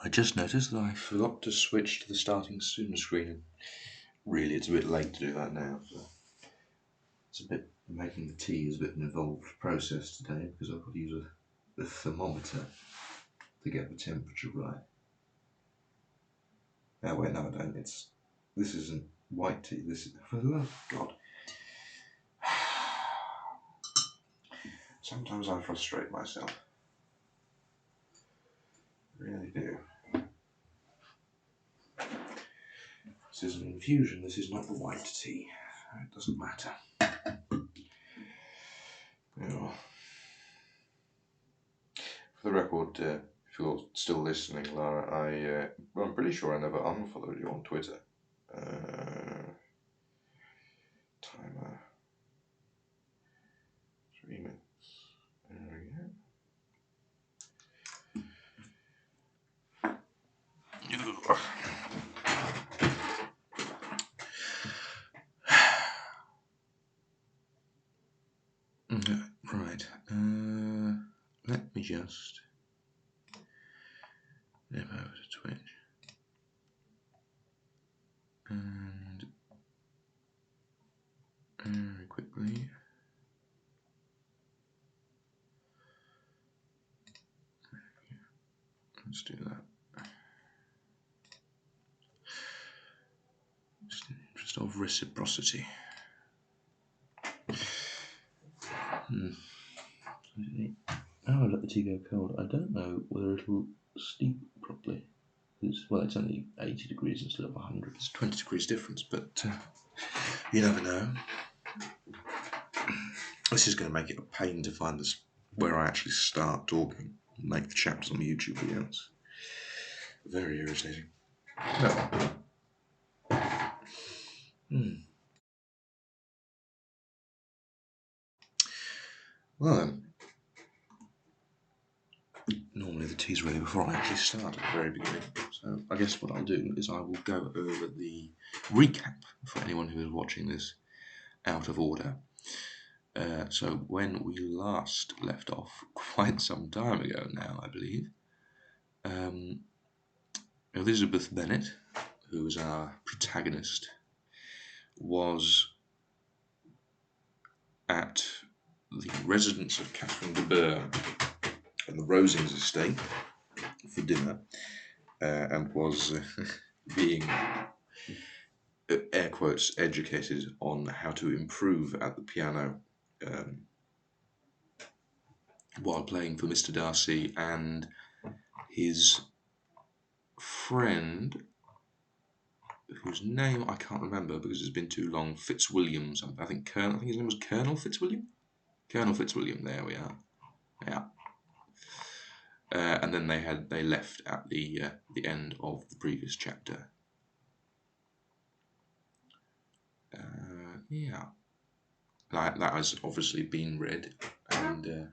I just noticed that I forgot to switch to the starting soon screen. Really, it's a bit late to do that now. So it's a bit, making the tea is a bit of an involved process today because I've got to use a thermometer to get the temperature right. Oh wait, no I don't. This isn't white tea, this is, for the love of God. Sometimes I frustrate myself. I really do. This is an infusion, this is not the white tea. It doesn't matter. Oh. For the record, if you're still listening, Lara, I'm pretty sure I never unfollowed you on Twitter. Timer. 3 minutes. There we go. Right. Let me just nip over to Twitch. And very quickly. Let's do that. Just in the interest of reciprocity. Oh, let the tea go cold. I don't know whether it'll steep properly. It's only 80 degrees instead of 100. It's 20 degrees difference, but you never know. This is going to make it a pain to find this where I actually start talking and make the chapters on the YouTube videos. Very irritating. Well then, normally the tea's ready before I actually start at the very beginning. So I guess what I'll do is I will go over the recap for anyone who is watching this out of order. So when we last left off, quite some time ago now, I believe, Elizabeth Bennet, who was our protagonist, was at the residence of Catherine de Bourgh and the Rosings estate for dinner, and was being, air quotes, educated on how to improve at the piano while playing for Mr. Darcy and his friend, whose name I can't remember because it's been too long, Fitzwilliam something. I think his name was Colonel Fitzwilliam. Colonel Fitzwilliam. There we are. Yeah. And then they left at the end of the previous chapter. Yeah. That has obviously been read, and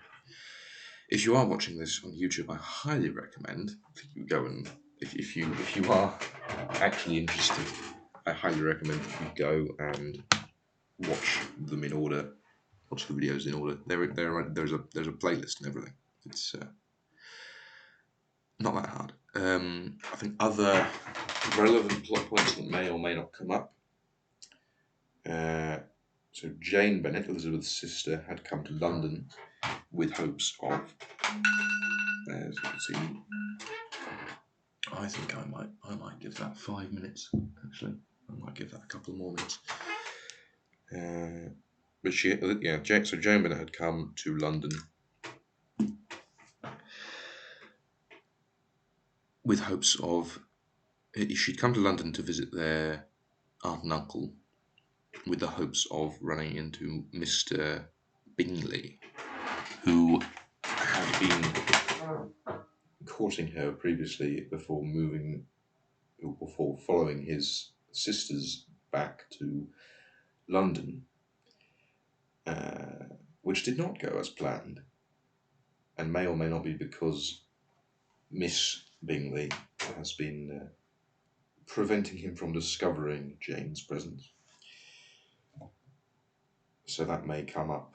if you are watching this on YouTube, I highly recommend that you go and if you are actually interested, I highly recommend that you go and watch them in order, watch the videos in order. There's a playlist and everything. It's not that hard. I think other relevant plot points that may or may not come up. So Jane Bennet, Elizabeth's sister, had come to London with hopes of, as you can see, I think I might give that 5 minutes, actually. I might give that a couple more minutes. But so Jane Bennet had come to London with hopes of, she'd come to London to visit their aunt and uncle with the hopes of running into Mr. Bingley, who had been courting her previously before following his sisters back to London, which did not go as planned, and may or may not be because Miss Bingley has been preventing him from discovering Jane's presence. So that may come up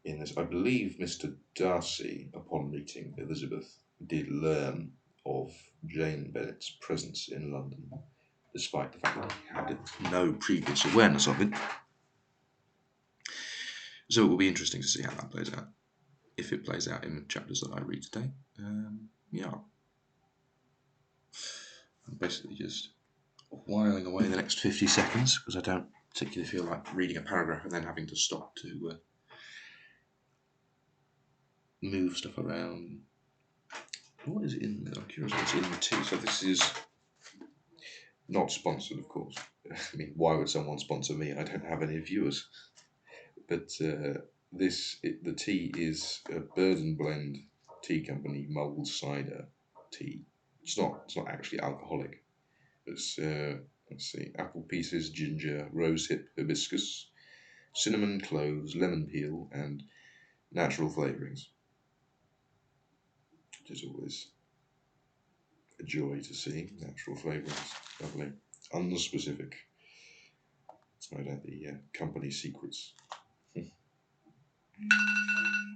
in this. I believe Mr. Darcy, upon meeting Elizabeth, did learn of Jane Bennet's presence in London, despite the fact that he had no previous awareness of it. So it will be interesting to see how that plays out, if it plays out in the chapters that I read today. Yeah. I'm basically just whiling away the next 50 seconds because I don't particularly feel like reading a paragraph and then having to stop to move stuff around. What is in there? I'm curious what's in the tea. So this is not sponsored, of course. I mean, why would someone sponsor me? I don't have any viewers. But the tea is a Bird and Blend Tea Company mulled cider tea. It's not actually alcoholic. It's let's see, apple pieces, ginger, rosehip, hibiscus, cinnamon, cloves, lemon peel, and natural flavourings. Which is always a joy to see. Natural flavourings, lovely, unspecific. It's no doubt the company secrets.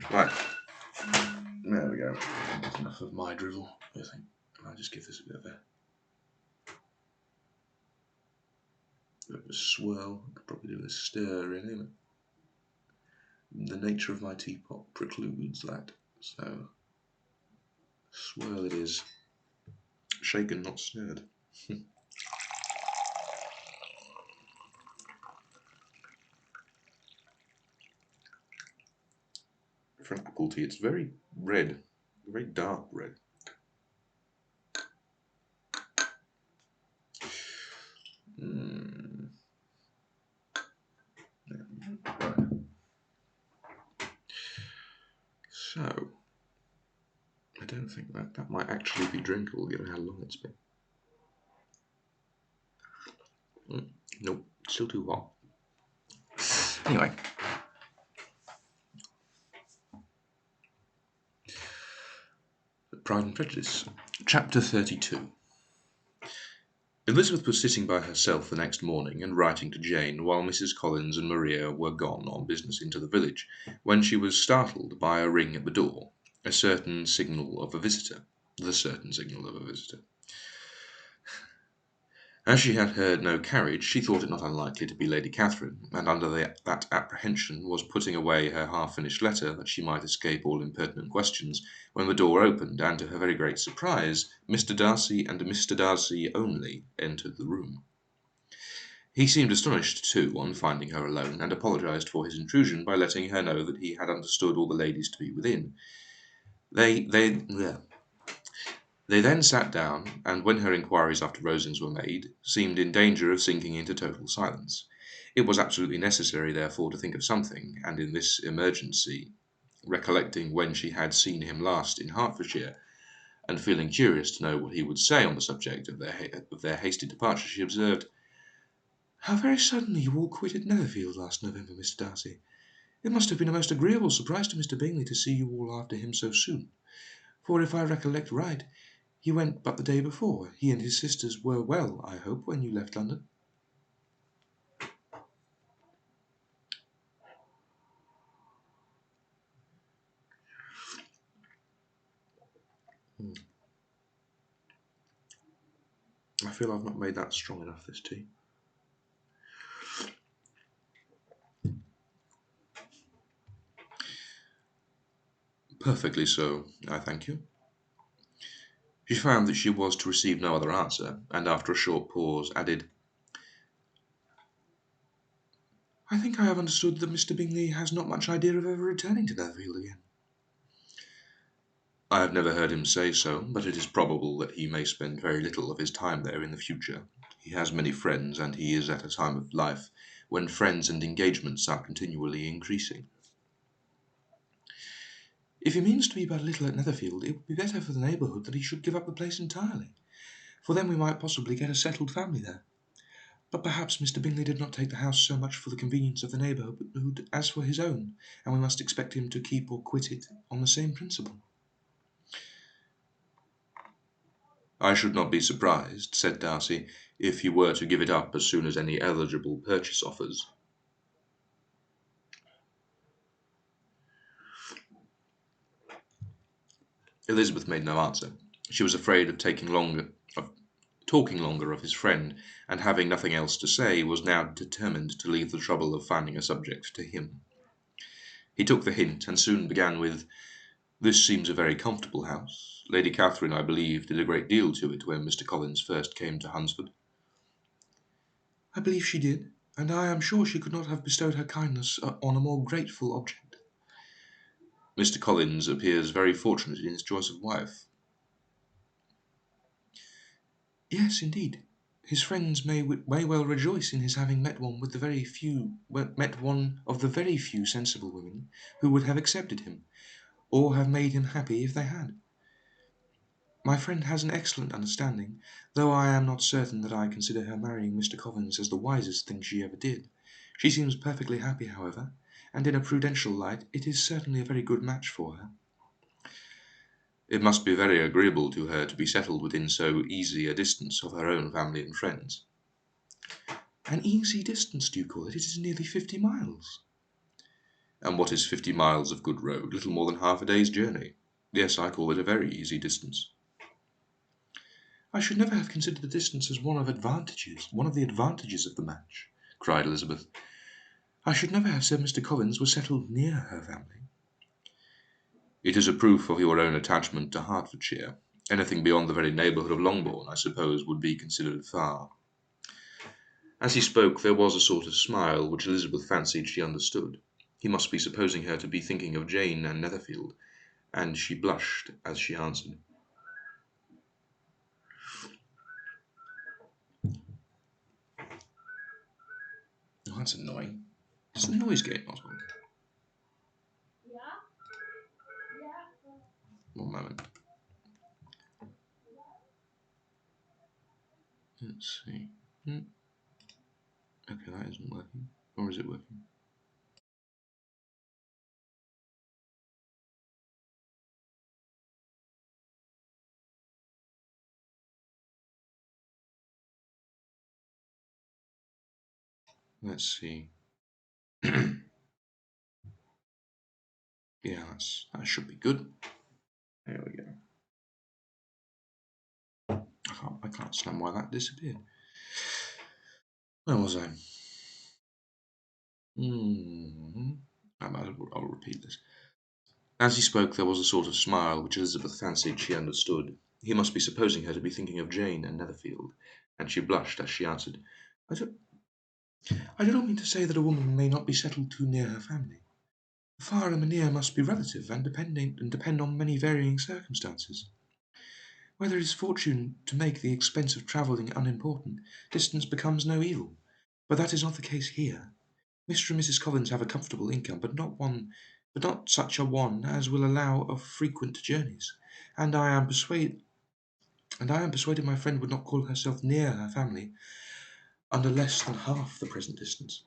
Right, there we go. That's enough of my drivel, I think. I'll just give this a bit of a swirl. I could probably do a stir in it. The nature of my teapot precludes that, so swirl it is. Shaken, not stirred. For an apple tea, it's very red, very dark red. Right. So, I don't think that might actually be drinkable given how long it's been. Nope, still too hot. Anyway. Pride and Prejudice, Chapter 32. Elizabeth was sitting by herself the next morning and writing to Jane while Mrs. Collins and Maria were gone on business into the village, when she was startled by a ring at the door, the certain signal of a visitor. As she had heard no carriage, she thought it not unlikely to be Lady Catherine, and under that apprehension was putting away her half-finished letter that she might escape all impertinent questions, when the door opened, and to her very great surprise, Mr. Darcy and Mr. Darcy only entered the room. He seemed astonished, too, on finding her alone, and apologised for his intrusion by letting her know that he had understood all the ladies to be within. They then sat down, and when her inquiries after Rosings were made, seemed in danger of sinking into total silence. It was absolutely necessary, therefore, to think of something, and in this emergency, recollecting when she had seen him last in Hertfordshire, and feeling curious to know what he would say on the subject of their hasty departure, she observed, "How very suddenly you all quitted Netherfield last November, Mr. Darcy. It must have been a most agreeable surprise to Mr. Bingley to see you all after him so soon, for if I recollect right, he went but the day before. He and his sisters were well, I hope, when you left London?" I feel I've not made that strong enough, this tea. Perfectly so, I thank you. She found that she was to receive no other answer, and after a short pause added, "I think I have understood that Mr. Bingley has not much idea of ever returning to Netherfield again." "I have never heard him say so, but it is probable that he may spend very little of his time there in the future. He has many friends, and he is at a time of life when friends and engagements are continually increasing." "If he means to be but little at Netherfield, it would be better for the neighbourhood that he should give up the place entirely, for then we might possibly get a settled family there. But perhaps Mr. Bingley did not take the house so much for the convenience of the neighbourhood as for his own, and we must expect him to keep or quit it on the same principle." "I should not be surprised," said Darcy, "if he were to give it up as soon as any eligible purchase offers." Elizabeth made no answer, She was afraid of talking longer of his friend, and having nothing else to say, was now determined to leave the trouble of finding a subject to him. He took the hint, and soon began with, "This seems a very comfortable house. Lady Catherine, I believe, did a great deal to it when Mr. Collins first came to Hunsford." "I believe she did, and I am sure she could not have bestowed her kindness on a more grateful object." "Mr. Collins appears very fortunate in his choice of wife." "Yes, indeed. His friends may well rejoice in his having met one of the very few sensible women who would have accepted him, or have made him happy if they had. My friend has an excellent understanding, though I am not certain that I consider her marrying Mr. Collins as the wisest thing she ever did. She seems perfectly happy, however, and in a prudential light it is certainly a very good match for her." "It must be very agreeable to her to be settled within so easy a distance of her own family and friends." "An easy distance, do you call it? It is nearly 50 miles." "And what is 50 miles of good road? Little more than half a day's journey. Yes, I call it a very easy distance." "I should never have considered the distance as one of the advantages of the match," cried Elizabeth. "I should never have said Mr. Collins was settled near her family." "It is a proof of your own attachment to Hertfordshire. Anything beyond the very neighbourhood of Longbourn, I suppose, would be considered far." As he spoke, there was a sort of smile which Elizabeth fancied she understood. He must be supposing her to be thinking of Jane and Netherfield, and she blushed as she answered, "Oh, that's annoying. Is the noise gate not on?" One moment. Let's see. Okay, that isn't working. Or is it working? Let's see. Yeah, that should be good. There we go. I can't understand why that disappeared. Where was I? I'll repeat this. As he spoke, there was a sort of smile which Elizabeth fancied she understood. He must be supposing her to be thinking of Jane and Netherfield, and she blushed as she answered, I do, I do not mean to say that a woman may not be settled too near her family. Far and near must be relative, and depend on many varying circumstances. Whether it is fortune to make the expense of travelling unimportant, distance becomes no evil. But that is not the case here. Mr. and Mrs. Collins have a comfortable income, but not such a one as will allow of frequent journeys, and I am persuaded my friend would not call herself near her family under less than half the present distance."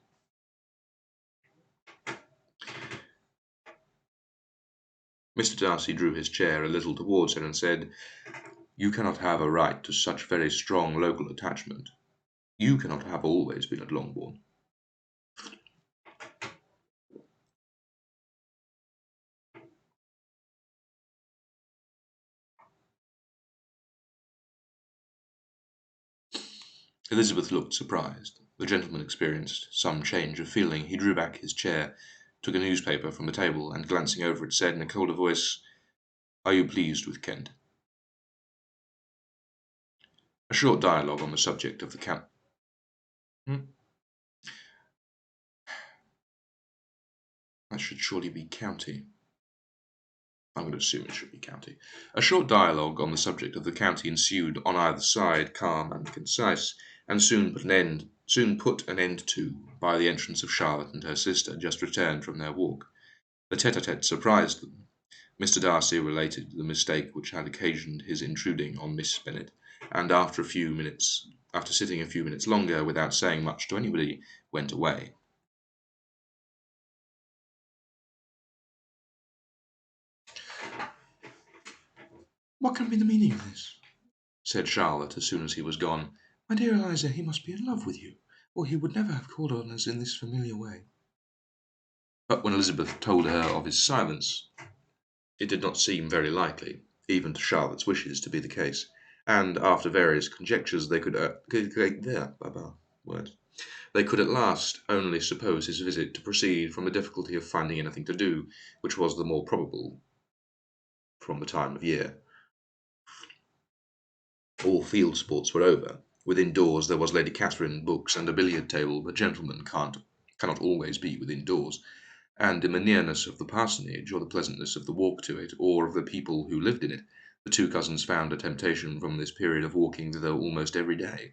Mr. Darcy drew his chair a little towards her and said, "You cannot have a right to such very strong local attachment. You cannot have always been at Longbourn." Elizabeth looked surprised. The gentleman experienced some change of feeling. He drew back his chair, took a newspaper from the table, and glancing over it, said in a colder voice, "Are you pleased with Kent?" A short dialogue on the subject of the count. That should surely be county. I'm going to assume it should be county. A short dialogue on the subject of the county ensued on either side, calm and concise, and soon put an end to by the entrance of Charlotte and her sister, just returned from their walk. The tete-a-tete surprised them. Mr. Darcy related the mistake which had occasioned his intruding on Miss Bennet, and after sitting a few minutes longer without saying much to anybody, went away. "What can be the meaning of this?" said Charlotte as soon as he was gone. "My dear Eliza, he must be in love with you, or he would never have called on us in this familiar way." But when Elizabeth told her of his silence, it did not seem very likely. even to Charlotte's wishes, to be the case, and after various conjectures they could words. They could at last only suppose his visit to proceed from the difficulty of finding anything to do, which was the more probable from the time of year. All field sports were over. Within doors there was Lady Catherine, books, and a billiard table, but gentlemen cannot always be within doors, and in the nearness of the parsonage, or the pleasantness of the walk to it, or of the people who lived in it, the two cousins found a temptation from this period of walking thither almost every day.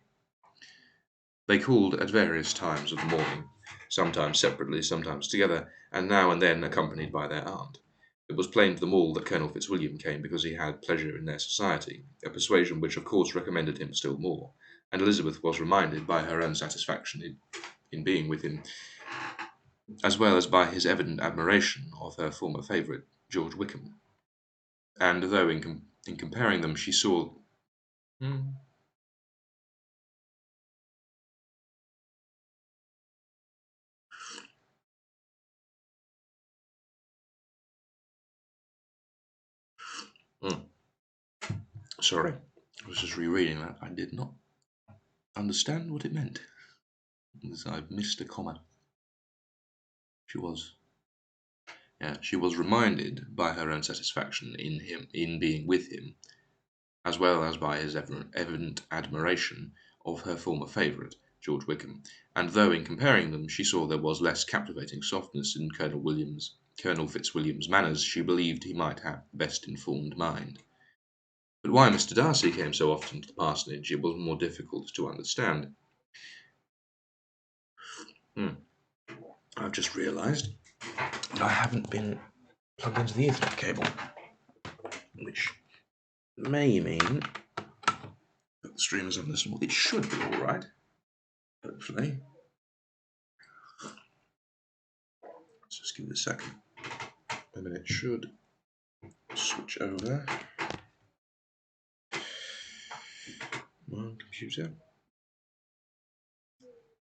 They called at various times of the morning, sometimes separately, sometimes together, and now and then accompanied by their aunt. It was plain to them all that Colonel Fitzwilliam came because he had pleasure in their society, a persuasion which of course recommended him still more, and Elizabeth was reminded by her own satisfaction in being with him, as well as by his evident admiration of her former favourite, George Wickham. And though in comparing them she saw... Hmm. Hmm. Sorry, I was just rereading that. I did not understand what it meant. I missed a comma. She was reminded by her own satisfaction in being with him, as well as by his evident admiration of her former favourite, George Wickham, and though in comparing them she saw there was less captivating softness in Colonel Fitzwilliam's manners, she believed he might have the best informed mind. But why Mr. Darcy came so often to the parsonage it was more difficult to understand. I've just realised that I haven't been plugged into the Ethernet cable, which may mean that the stream is unlistenable. It should be alright, hopefully. Let's just give it a second. And then it should switch over. Come on, computer.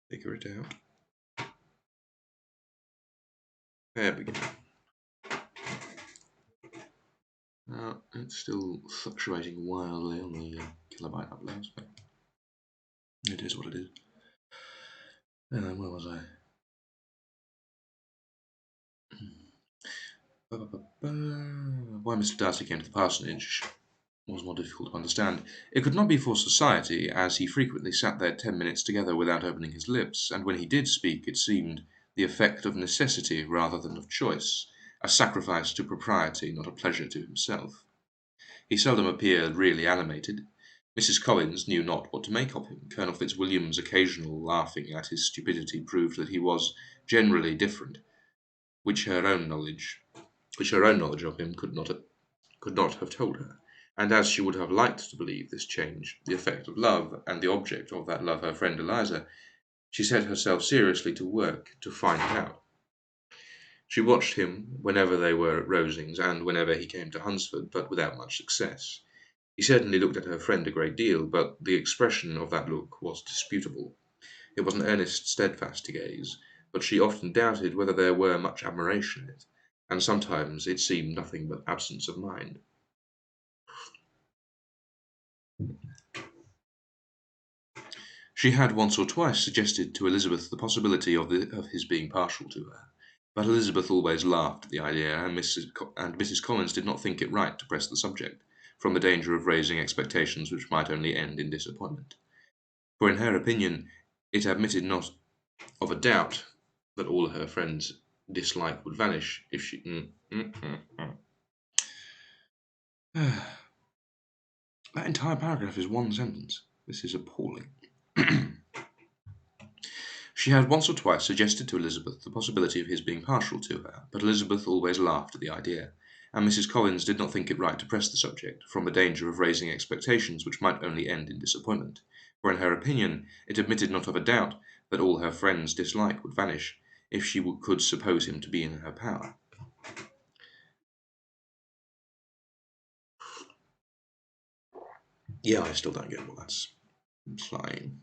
Figure it out. There we go. Now, it's still fluctuating wildly on the kilobyte uploads, but it is what it is. And where was I? Why Mr. Darcy came to the parsonage was more difficult to understand. It could not be for society, as he frequently sat there 10 minutes together without opening his lips, and when he did speak it seemed the effect of necessity rather than of choice, a sacrifice to propriety, not a pleasure to himself. He seldom appeared really animated. Mrs. Collins knew not what to make of him. Colonel Fitzwilliam's occasional laughing at his stupidity proved that he was generally different, which her own knowledge of him could not have told her. And as she would have liked to believe this change the effect of love, and the object of that love her friend Eliza, she set herself seriously to work to find it out. She watched him whenever they were at Rosings, and whenever he came to Hunsford, but without much success. He certainly looked at her friend a great deal, but the expression of that look was disputable. It was an earnest, steadfast gaze, but she often doubted whether there were much admiration in it, and sometimes it seemed nothing but absence of mind. She had once or twice suggested to Elizabeth the possibility of his being partial to her, but Elizabeth always laughed at the idea, and Mrs. Collins did not think it right to press the subject, from the danger of raising expectations which might only end in disappointment. For in her opinion it admitted not of a doubt that all her friends' dislike would vanish if she... That entire paragraph is one sentence. This is appalling. She had once or twice suggested to Elizabeth the possibility of his being partial to her, but Elizabeth always laughed at the idea, and Mrs. Collins did not think it right to press the subject, from the danger of raising expectations which might only end in disappointment, for in her opinion it admitted not of a doubt that all her friend's dislike would vanish if she could suppose him to be in her power. Yeah, I still don't get what that's implying.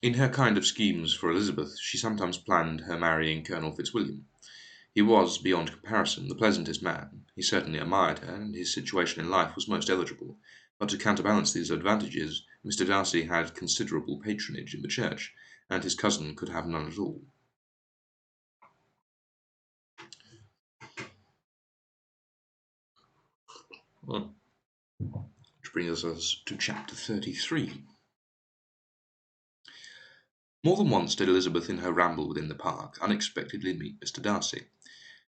In her kind of schemes for Elizabeth, she sometimes planned her marrying Colonel Fitzwilliam. He was, beyond comparison, the pleasantest man. He certainly admired her, and his situation in life was most eligible. But to counterbalance these advantages, Mr. Darcy had considerable patronage in the church, and his cousin could have none at all. Well, which brings us to chapter 33. More than once did Elizabeth, in her ramble within the park, unexpectedly meet Mr. Darcy.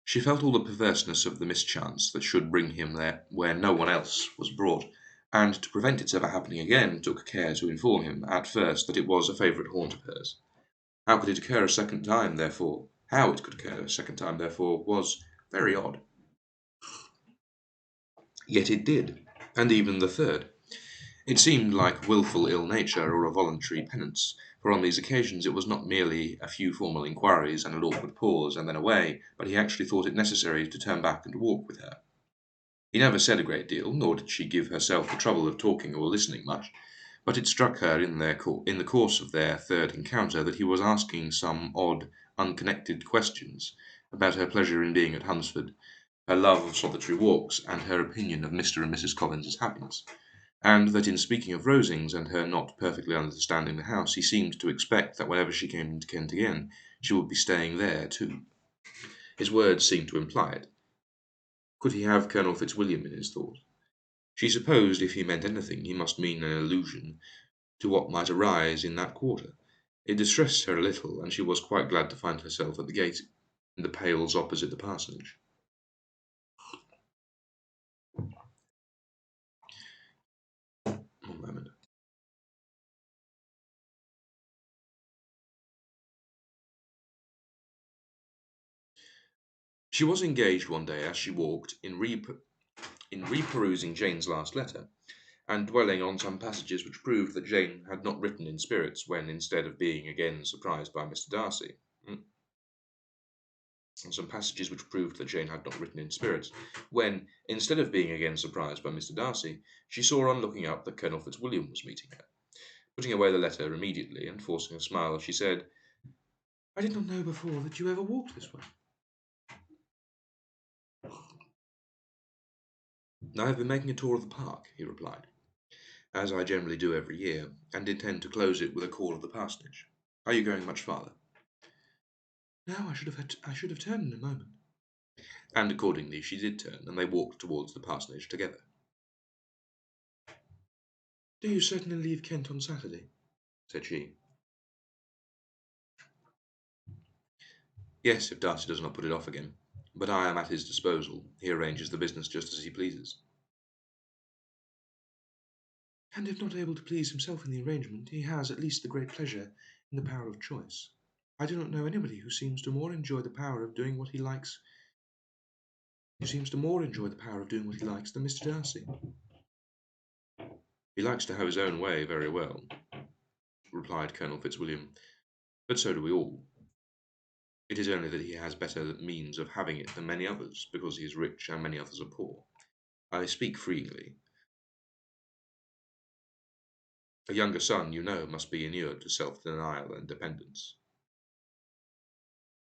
She felt all the perverseness of the mischance that should bring him there where no one else was brought, and to prevent its ever happening again, took care to inform him, at first, that it was a favourite haunt of hers. How it could occur a second time, therefore, was very odd. Yet it did, and even the third. It seemed like wilful ill nature or a voluntary penance, for on these occasions it was not merely a few formal inquiries and an awkward pause, and then away, but he actually thought it necessary to turn back and walk with her. He never said a great deal, nor did she give herself the trouble of talking or listening much, but it struck her in the course of their third encounter that he was asking some odd, unconnected questions about her pleasure in being at Hunsford, her love of solitary walks, and her opinion of Mr. and Mrs. Collins's happiness, and that in speaking of Rosings and her not perfectly understanding the house, he seemed to expect that whenever she came to Kent again, she would be staying there too. His words seemed to imply it. Could he have Colonel Fitzwilliam in his thoughts? She supposed if he meant anything, he must mean an allusion to what might arise in that quarter. It distressed her a little, and she was quite glad to find herself at the gate in the pales opposite the parsonage. One moment. She was engaged one day as she walked in reperusing Jane's last letter, and dwelling on some passages which proved that Jane had not written in spirits when, instead of being again surprised by Mr. Darcy, and some passages which proved that Jane had not written in spirits, when, instead of being again surprised by Mr. Darcy, she saw on looking up that Colonel Fitzwilliam was meeting her. Putting away the letter immediately, and forcing a smile, she said, I did not know before that you ever walked this way. I have been making a tour of the park, he replied, as I generally do every year, and intend to close it with a call of the parsonage. Are you going much farther? Now I should have turned in a moment. And accordingly she did turn, and they walked towards the parsonage together. Do you certainly leave Kent on Saturday? Said she. Yes, if Darcy does not put it off again. But I am at his disposal. He arranges the business just as he pleases. And if not able to please himself in the arrangement, he has at least the great pleasure in the power of choice. I do not know anybody who seems to more enjoy the power of doing what he likes. Than Mr. Darcy. He likes to have his own way very well, replied Colonel Fitzwilliam, but so do we all. It is only that he has better means of having it than many others, because he is rich and many others are poor. I speak freely. A younger son, you know, must be inured to self-denial and dependence.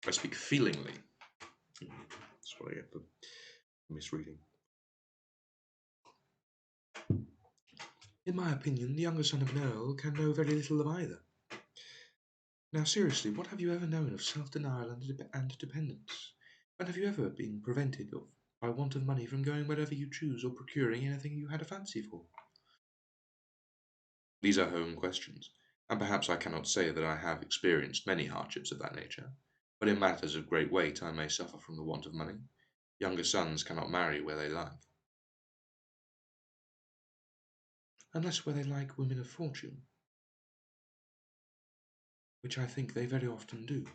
I speak feelingly. That's what I get for misreading. In my opinion, the younger son of an earl can know very little of either. Now, seriously, what have you ever known of self-denial and dependence? When have you ever been prevented by want of money from going wherever you choose or procuring anything you had a fancy for? These are home questions, and perhaps I cannot say that I have experienced many hardships of that nature, but in matters of great weight I may suffer from the want of money. Younger sons cannot marry where they like. Unless where they like women of fortune, which I think they very often do.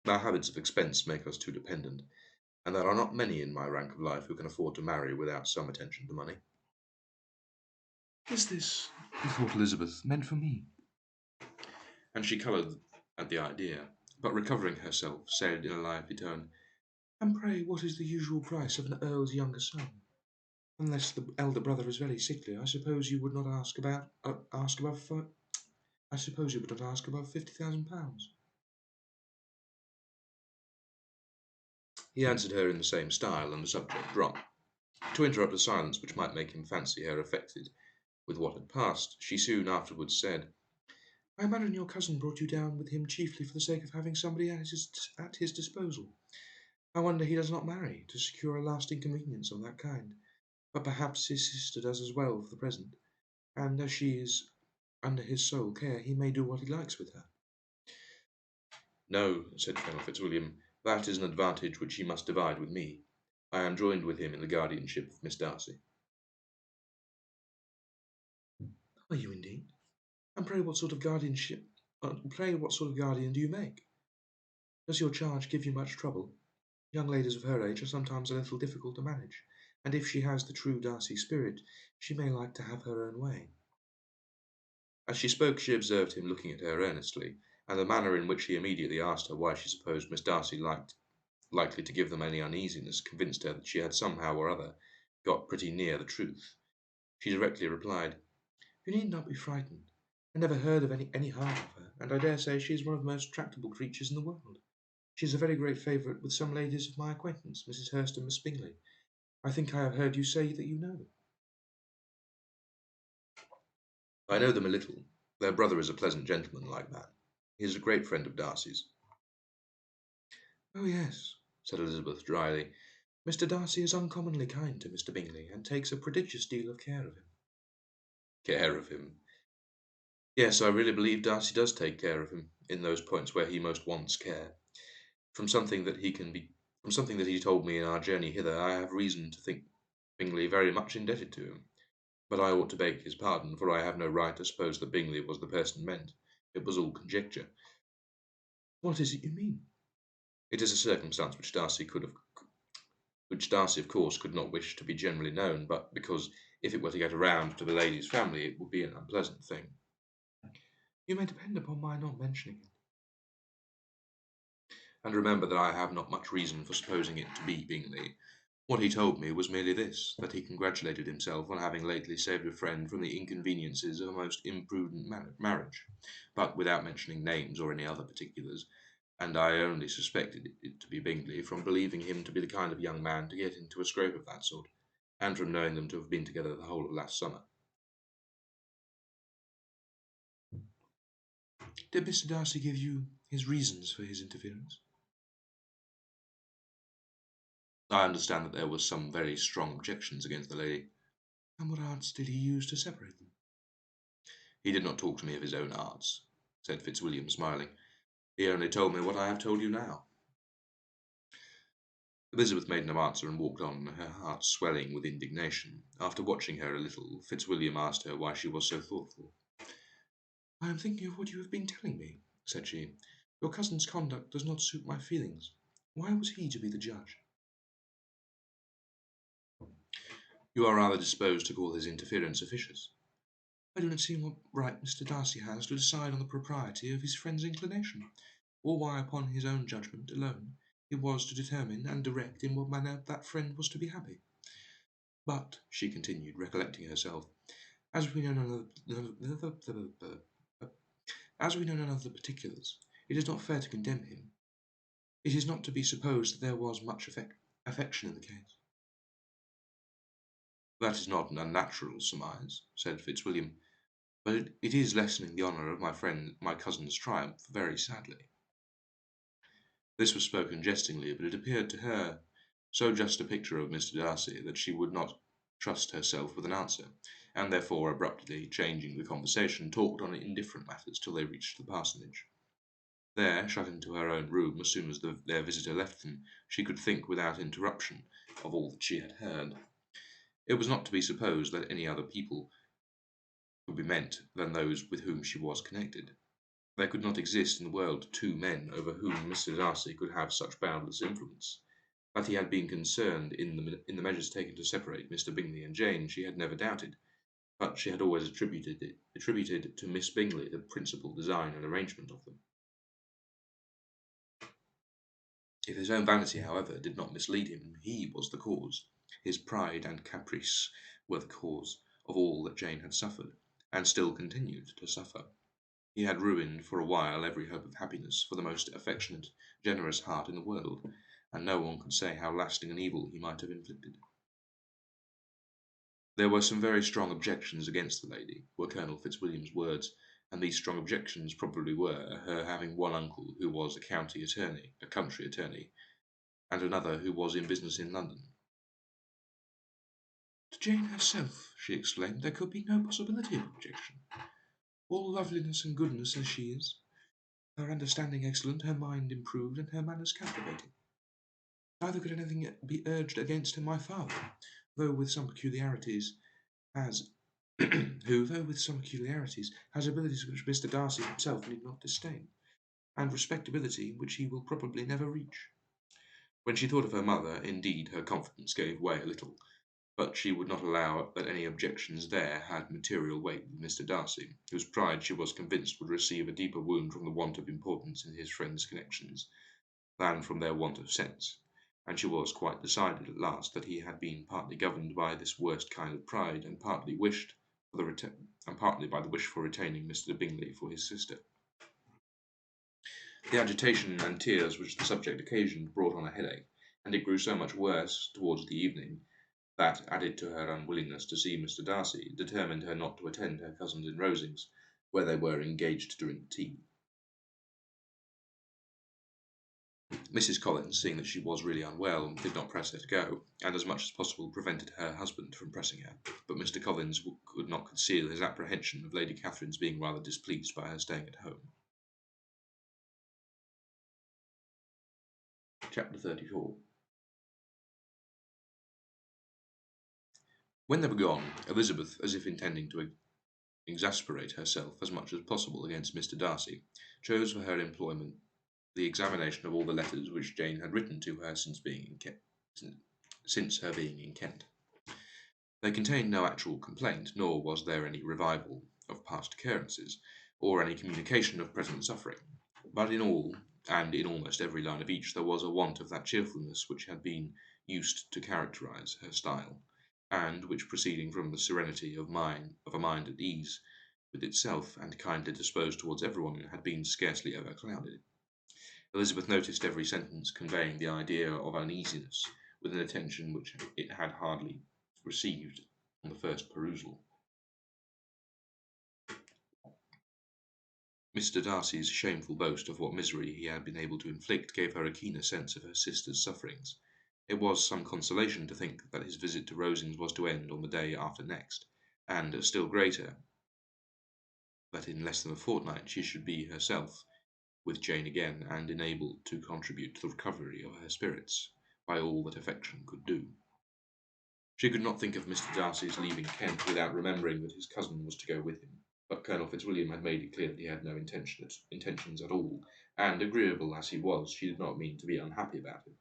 Our habits of expense make us too dependent, and there are not many in my rank of life who can afford to marry without some attention to money. Is this, thought Elizabeth, meant for me? And she coloured at the idea, but recovering herself, said in a lively tone, And pray, what is the usual price of an earl's younger son? Unless the elder brother is very sickly, I suppose you would not ask about I suppose you would not ask above £50,000. He answered her in the same style, and the subject dropped. To interrupt a silence which might make him fancy her affected with what had passed, she soon afterwards said, I imagine your cousin brought you down with him chiefly for the sake of having somebody at his disposal. I wonder he does not marry, to secure a lasting convenience of that kind. But perhaps his sister does as well for the present, and as she is under his sole care, he may do what he likes with her. No, said Colonel Fitzwilliam, that is an advantage which he must divide with me. I am joined with him in the guardianship of Miss Darcy. Are you indeed? And pray what sort of guardian do you make? Does your charge give you much trouble? Young ladies of her age are sometimes a little difficult to manage, and if she has the true Darcy spirit, she may like to have her own way. As she spoke, she observed him looking at her earnestly, and the manner in which he immediately asked her why she supposed Miss Darcy likely to give them any uneasiness convinced her that she had somehow or other got pretty near the truth. She directly replied, You need not be frightened. I never heard of any harm of her, and I dare say she is one of the most tractable creatures in the world. She is a very great favourite with some ladies of my acquaintance, Mrs. Hurst and Miss Bingley. I think I have heard you say that you know them. I know them a little. Their brother is a pleasant gentleman like that. He is a great friend of Darcy's. Oh, yes, said Elizabeth dryly. Mr. Darcy is uncommonly kind to Mr. Bingley, and takes a prodigious deal of care of him. Care of him? Yes, I really believe Darcy does take care of him, in those points where he most wants care. From something that he told me in our journey hither, I have reason to think Bingley very much indebted to him. But I ought to beg his pardon, for I have no right to suppose that Bingley was the person meant. It was all conjecture. What is it you mean? It is a circumstance which Darcy, of course, could not wish to be generally known, but because if it were to get around to the lady's family, it would be an unpleasant thing. You may depend upon my not mentioning it. And remember that I have not much reason for supposing it to be Bingley. What he told me was merely this, that he congratulated himself on having lately saved a friend from the inconveniences of a most imprudent marriage, but without mentioning names or any other particulars, and I only suspected it to be Bingley from believing him to be the kind of young man to get into a scrape of that sort, and from knowing them to have been together the whole of last summer. Did Mr. Darcy give you his reasons for his interference? I understand that there were some very strong objections against the lady. And what arts did he use to separate them? He did not talk to me of his own arts, said Fitzwilliam, smiling. He only told me what I have told you now. Elizabeth made no answer and walked on, her heart swelling with indignation. After watching her a little, Fitzwilliam asked her why she was so thoughtful. I am thinking of what you have been telling me, said she. Your cousin's conduct does not suit my feelings. Why was he to be the judge? You are rather disposed to call his interference officious. I do not see what right Mr. Darcy has to decide on the propriety of his friend's inclination, or why upon his own judgment alone he was to determine and direct in what manner that friend was to be happy. But, she continued, recollecting herself, as we know none of the particulars, it is not fair to condemn him. It is not to be supposed that there was much affection in the case. That is not an unnatural surmise, said Fitzwilliam, but it is lessening the honour of my cousin's triumph very sadly. This was spoken jestingly, but it appeared to her so just a picture of Mr. Darcy that she would not trust herself with an answer, and therefore, abruptly changing the conversation, talked on indifferent matters till they reached the parsonage. There, shut into her own room, as soon as their visitor left them, she could think without interruption of all that she had heard. It was not to be supposed that any other people could be meant than those with whom she was connected. There could not exist in the world two men over whom Mr. Darcy could have such boundless influence. That he had been concerned in the measures taken to separate Mr. Bingley and Jane, she had never doubted, but she had always attributed to Miss Bingley the principal design and arrangement of them. If his own vanity, however, did not mislead him, he was the cause. His pride and caprice were the cause of all that Jane had suffered, and still continued to suffer. He had ruined for a while every hope of happiness for the most affectionate, generous heart in the world, and no one could say how lasting an evil he might have inflicted. There were some very strong objections against the lady, were Colonel Fitzwilliam's words, and these strong objections probably were her having one uncle who was a country attorney, and another who was in business in London. To Jane herself, she exclaimed, there could be no possibility of objection. All loveliness and goodness as she is, her understanding excellent, her mind improved, and her manners captivating. Neither could anything be urged against my father, though with some peculiarities, has though with some peculiarities, has abilities which Mr. Darcy himself need not disdain, and respectability which he will probably never reach. When she thought of her mother, indeed, her confidence gave way a little, but she would not allow that any objections there had material weight with Mr. Darcy, whose pride she was convinced would receive a deeper wound from the want of importance in his friends' connections than from their want of sense, and she was quite decided at last that he had been partly governed by this worst kind of pride, and partly by the wish for retaining Mr. Bingley for his sister. The agitation and tears which the subject occasioned brought on a headache, and it grew so much worse towards the evening that, added to her unwillingness to see Mr. Darcy, determined her not to attend her cousins in Rosings, where they were engaged to drink tea. Mrs. Collins, seeing that she was really unwell, did not press her to go, and as much as possible prevented her husband from pressing her, but Mr. Collins could not conceal his apprehension of Lady Catherine's being rather displeased by her staying at home. Chapter 34. When they were gone, Elizabeth, as if intending to exasperate herself as much as possible against Mr. Darcy, chose for her employment the examination of all the letters which Jane had written to her since her being in Kent. They contained no actual complaint, nor was there any revival of past occurrences, or any communication of present suffering. But in all, and in almost every line of each, there was a want of that cheerfulness which had been used to characterize her style, and which, proceeding from the serenity of a mind at ease with itself and kindly disposed towards everyone, had been scarcely ever clouded. Elizabeth noticed every sentence conveying the idea of uneasiness with an attention which it had hardly received on the first perusal. Mr. Darcy's shameful boast of what misery he had been able to inflict gave her a keener sense of her sister's sufferings. It was some consolation to think that his visit to Rosings was to end on the day after next, and a still greater that in less than a fortnight she should be herself with Jane again, and enabled to contribute to the recovery of her spirits by all that affection could do. She could not think of Mr. Darcy's leaving Kent without remembering that his cousin was to go with him, but Colonel Fitzwilliam had made it clear that he had no intentions at all, and, agreeable as he was, she did not mean to be unhappy about him.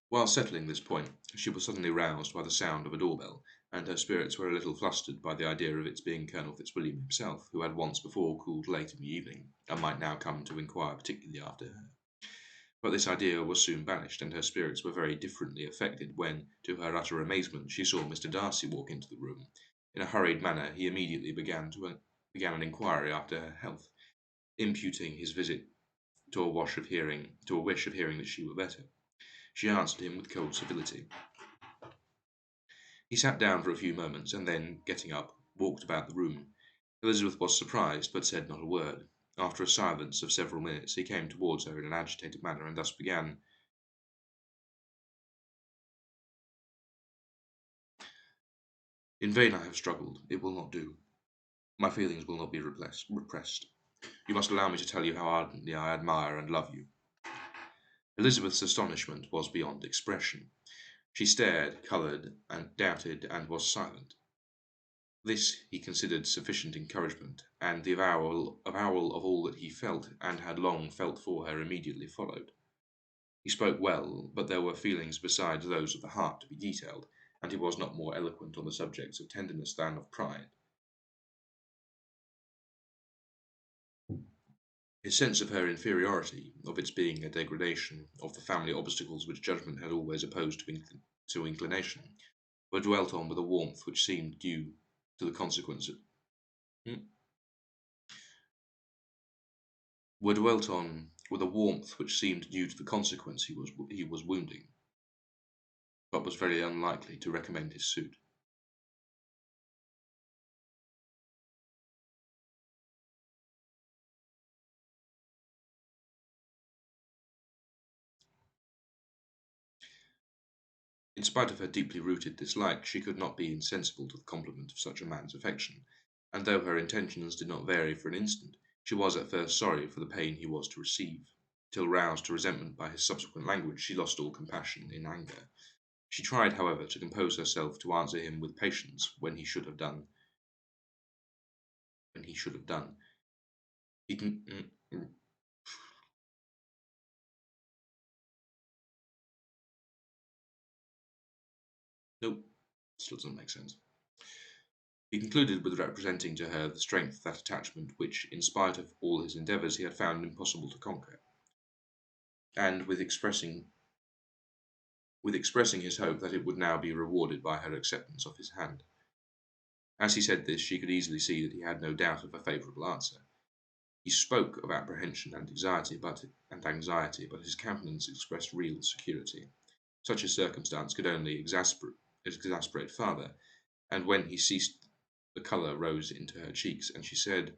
While settling this point, she was suddenly roused by the sound of a doorbell, and her spirits were a little flustered by the idea of its being Colonel Fitzwilliam himself, who had once before called late in the evening, and might now come to inquire particularly after her. But this idea was soon banished, and her spirits were very differently affected when, to her utter amazement, she saw Mr. Darcy walk into the room. In a hurried manner, he immediately began an inquiry after her health, imputing his visit to a wish of hearing that she were better. She answered him with cold civility. He sat down for a few moments, and then, getting up, walked about the room. Elizabeth was surprised, but said not a word. After a silence of several minutes, he came towards her in an agitated manner, and thus began. In vain I have struggled. It will not do. My feelings will not be repressed. You must allow me to tell you how ardently I admire and love you. Elizabeth's astonishment was beyond expression. She stared, coloured, and doubted, and was silent. This he considered sufficient encouragement, and the avowal of all that he felt and had long felt for her immediately followed. He spoke well, but there were feelings besides those of the heart to be detailed, and he was not more eloquent on the subjects of tenderness than of pride. His sense of her inferiority, of its being a degradation, of the family obstacles which judgment had always opposed to inclination, were dwelt on with a warmth which seemed due to the consequence were dwelt on with a warmth which seemed due to the consequence he was wounding, but was very unlikely to recommend his suit. In spite of her deeply rooted dislike, she could not be insensible to the compliment of such a man's affection, and though her intentions did not vary for an instant, she was at first sorry for the pain he was to receive, till roused to resentment by his subsequent language, she lost all compassion in anger. She tried, however, to compose herself to answer him with patience when he should have done. When he should have done. He can. Nope, still doesn't make sense. He concluded with representing to her the strength of that attachment which, in spite of all his endeavours, he had found impossible to conquer, and with expressing his hope that it would now be rewarded by her acceptance of his hand. As he said this, she could easily see that he had no doubt of a favourable answer. He spoke of apprehension and anxiety, but his countenance expressed real security. Such a circumstance could only exasperate farther, and when he ceased, the colour rose into her cheeks, and she said,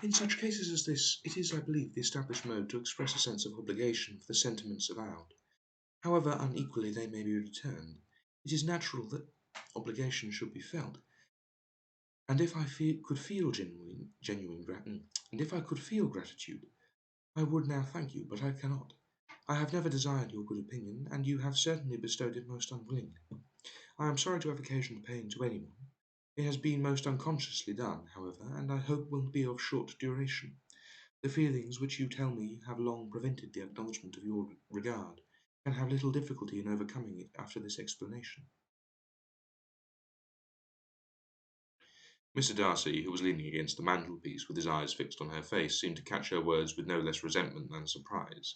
In such cases as this, it is, I believe, the established mode to express a sense of obligation for the sentiments avowed. However unequally they may be returned, it is natural that obligation should be felt. And if I could feel and if I could feel gratitude, I would now thank you, but I cannot. I have never desired your good opinion, and you have certainly bestowed it most unwillingly. I am sorry to have occasioned pain to anyone. It has been most unconsciously done, however, and I hope will be of short duration. The feelings which you tell me have long prevented the acknowledgment of your regard can have little difficulty in overcoming it after this explanation. Mr. Darcy, who was leaning against the mantelpiece with his eyes fixed on her face, seemed to catch her words with no less resentment than surprise.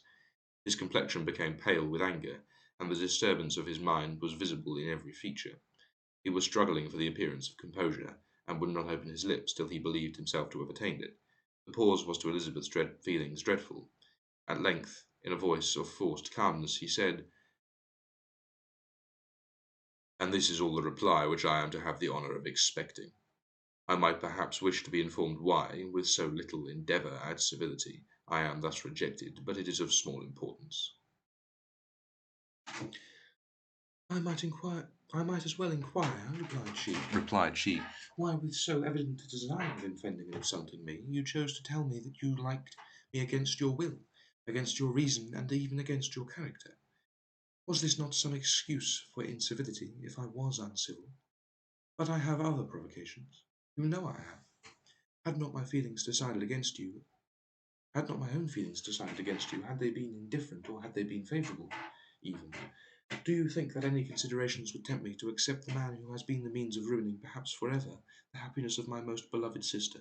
His complexion became pale with anger, and the disturbance of his mind was visible in every feature. He was struggling for the appearance of composure, and would not open his lips till he believed himself to have attained it. The pause was to Elizabeth's feelings dreadful. At length, in a voice of forced calmness, he said, "And this is all the reply which I am to have the honour of expecting. I might perhaps wish to be informed why, with so little endeavour at civility, I am thus rejected, but it is of small importance." I might as well inquire, replied she, why with so evident a design of offending and insulting me, you chose to tell me that you liked me against your will, against your reason, and even against your character. Was this not some excuse for incivility, if I was uncivil? But I have other provocations. You know I have. Had not my feelings decided against you, had not my own feelings decided against you, had they been indifferent, or had they been favourable, even, do you think that any considerations would tempt me to accept the man who has been the means of ruining, perhaps forever, the happiness of my most beloved sister?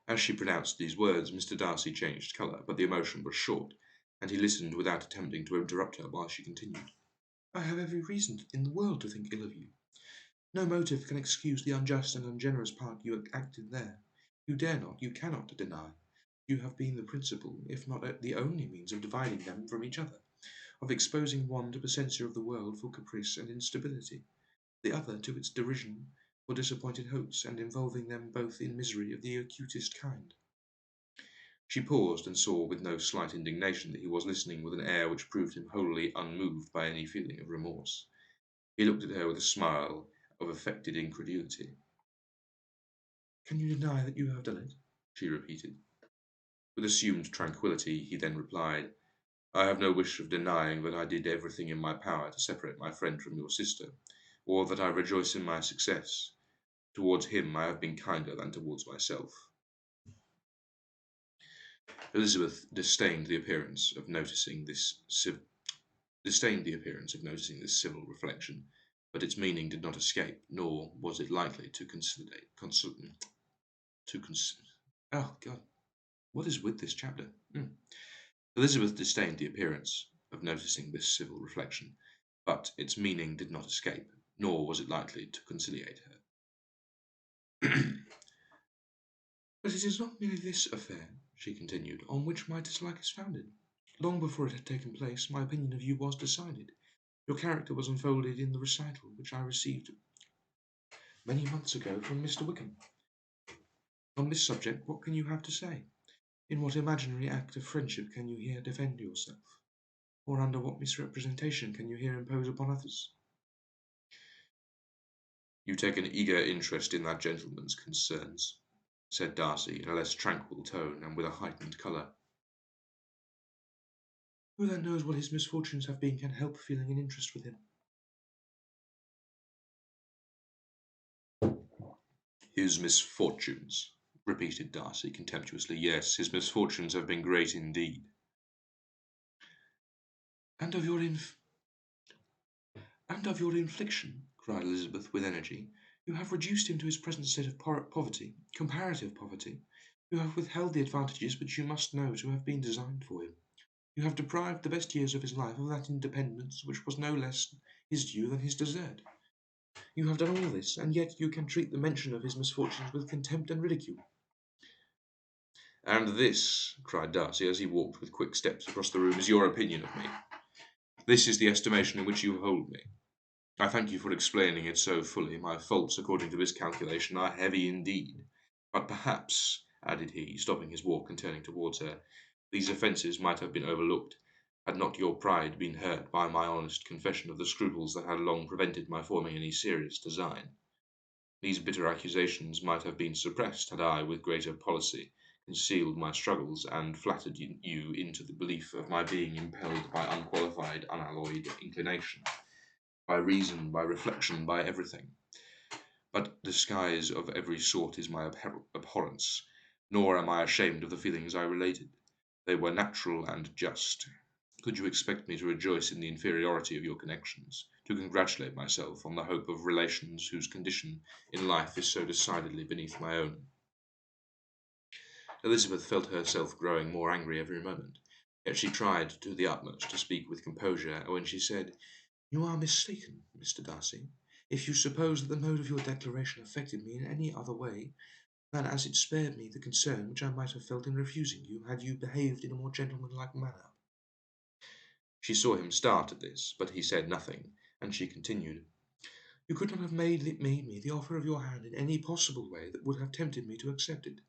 As she pronounced these words, Mr. Darcy changed colour, but the emotion was short, and he listened without attempting to interrupt her while she continued. I have every reason in the world to think ill of you. No motive can excuse the unjust and ungenerous part you acted there. You dare not, you cannot deny. You have been the principal, if not the only means of dividing them from each other, of exposing one to the censure of the world for caprice and instability, the other to its derision for disappointed hopes, and involving them both in misery of the acutest kind. She paused, and saw with no slight indignation that he was listening with an air which proved him wholly unmoved by any feeling of remorse. He looked at her with a smile of affected incredulity. Can you deny that you have done it? She repeated. With assumed tranquillity, he then replied, "I have no wish of denying that I did everything in my power to separate my friend from your sister, or that I rejoice in my success. Towards him I have been kinder than towards myself." Elizabeth disdained the appearance of noticing this civil reflection, but its meaning did not escape, nor was it likely to oh God, what is with this chapter? Elizabeth disdained the appearance of noticing this civil reflection, but its meaning did not escape, nor was it likely to conciliate her. But it is not merely this affair, she continued, on which my dislike is founded. Long before it had taken place, my opinion of you was decided. Your character was unfolded in the recital which I received many months ago from Mr. Wickham. On this subject, what can you have to say? In what imaginary act of friendship can you here defend yourself? Or under what misrepresentation can you here impose upon others? You take an eager interest in that gentleman's concerns, said Darcy in a less tranquil tone and with a heightened colour. Who that knows what his misfortunes have been can help feeling an interest with him. His misfortunes, repeated Darcy contemptuously. Yes, his misfortunes have been great indeed. And of your infliction, cried Elizabeth with energy. You have reduced him to his present state of poverty, comparative poverty. You have withheld the advantages which you must know to have been designed for him. You have deprived the best years of his life of that independence which was no less his due than his desert. You have done all this, and yet you can treat the mention of his misfortunes with contempt and ridicule. And this, cried Darcy as he walked with quick steps across the room, is your opinion of me. This is the estimation in which you hold me. I thank you for explaining it so fully. My faults, according to this calculation, are heavy indeed. But perhaps, added he, stopping his walk and turning towards her, these offences might have been overlooked, had not your pride been hurt by my honest confession of the scruples that had long prevented my forming any serious design. These bitter accusations might have been suppressed had I, with greater policy, concealed my struggles and flattered you into the belief of my being impelled by unqualified, unalloyed inclination, by reason, by reflection, by everything. But disguise of every sort is my abhorrence, nor am I ashamed of the feelings I related. They were natural and just. Could you expect me to rejoice in the inferiority of your connections, to congratulate myself on the hope of relations whose condition in life is so decidedly beneath my own? Elizabeth felt herself growing more angry every moment, yet she tried to the utmost to speak with composure when she said, You are mistaken, Mr. Darcy, if you suppose that the mode of your declaration affected me in any other way than as it spared me the concern which I might have felt in refusing you had you behaved in a more gentlemanlike manner. She saw him start at this, but he said nothing, and she continued, You could not have made me the offer of your hand in any possible way that would have tempted me to accept it.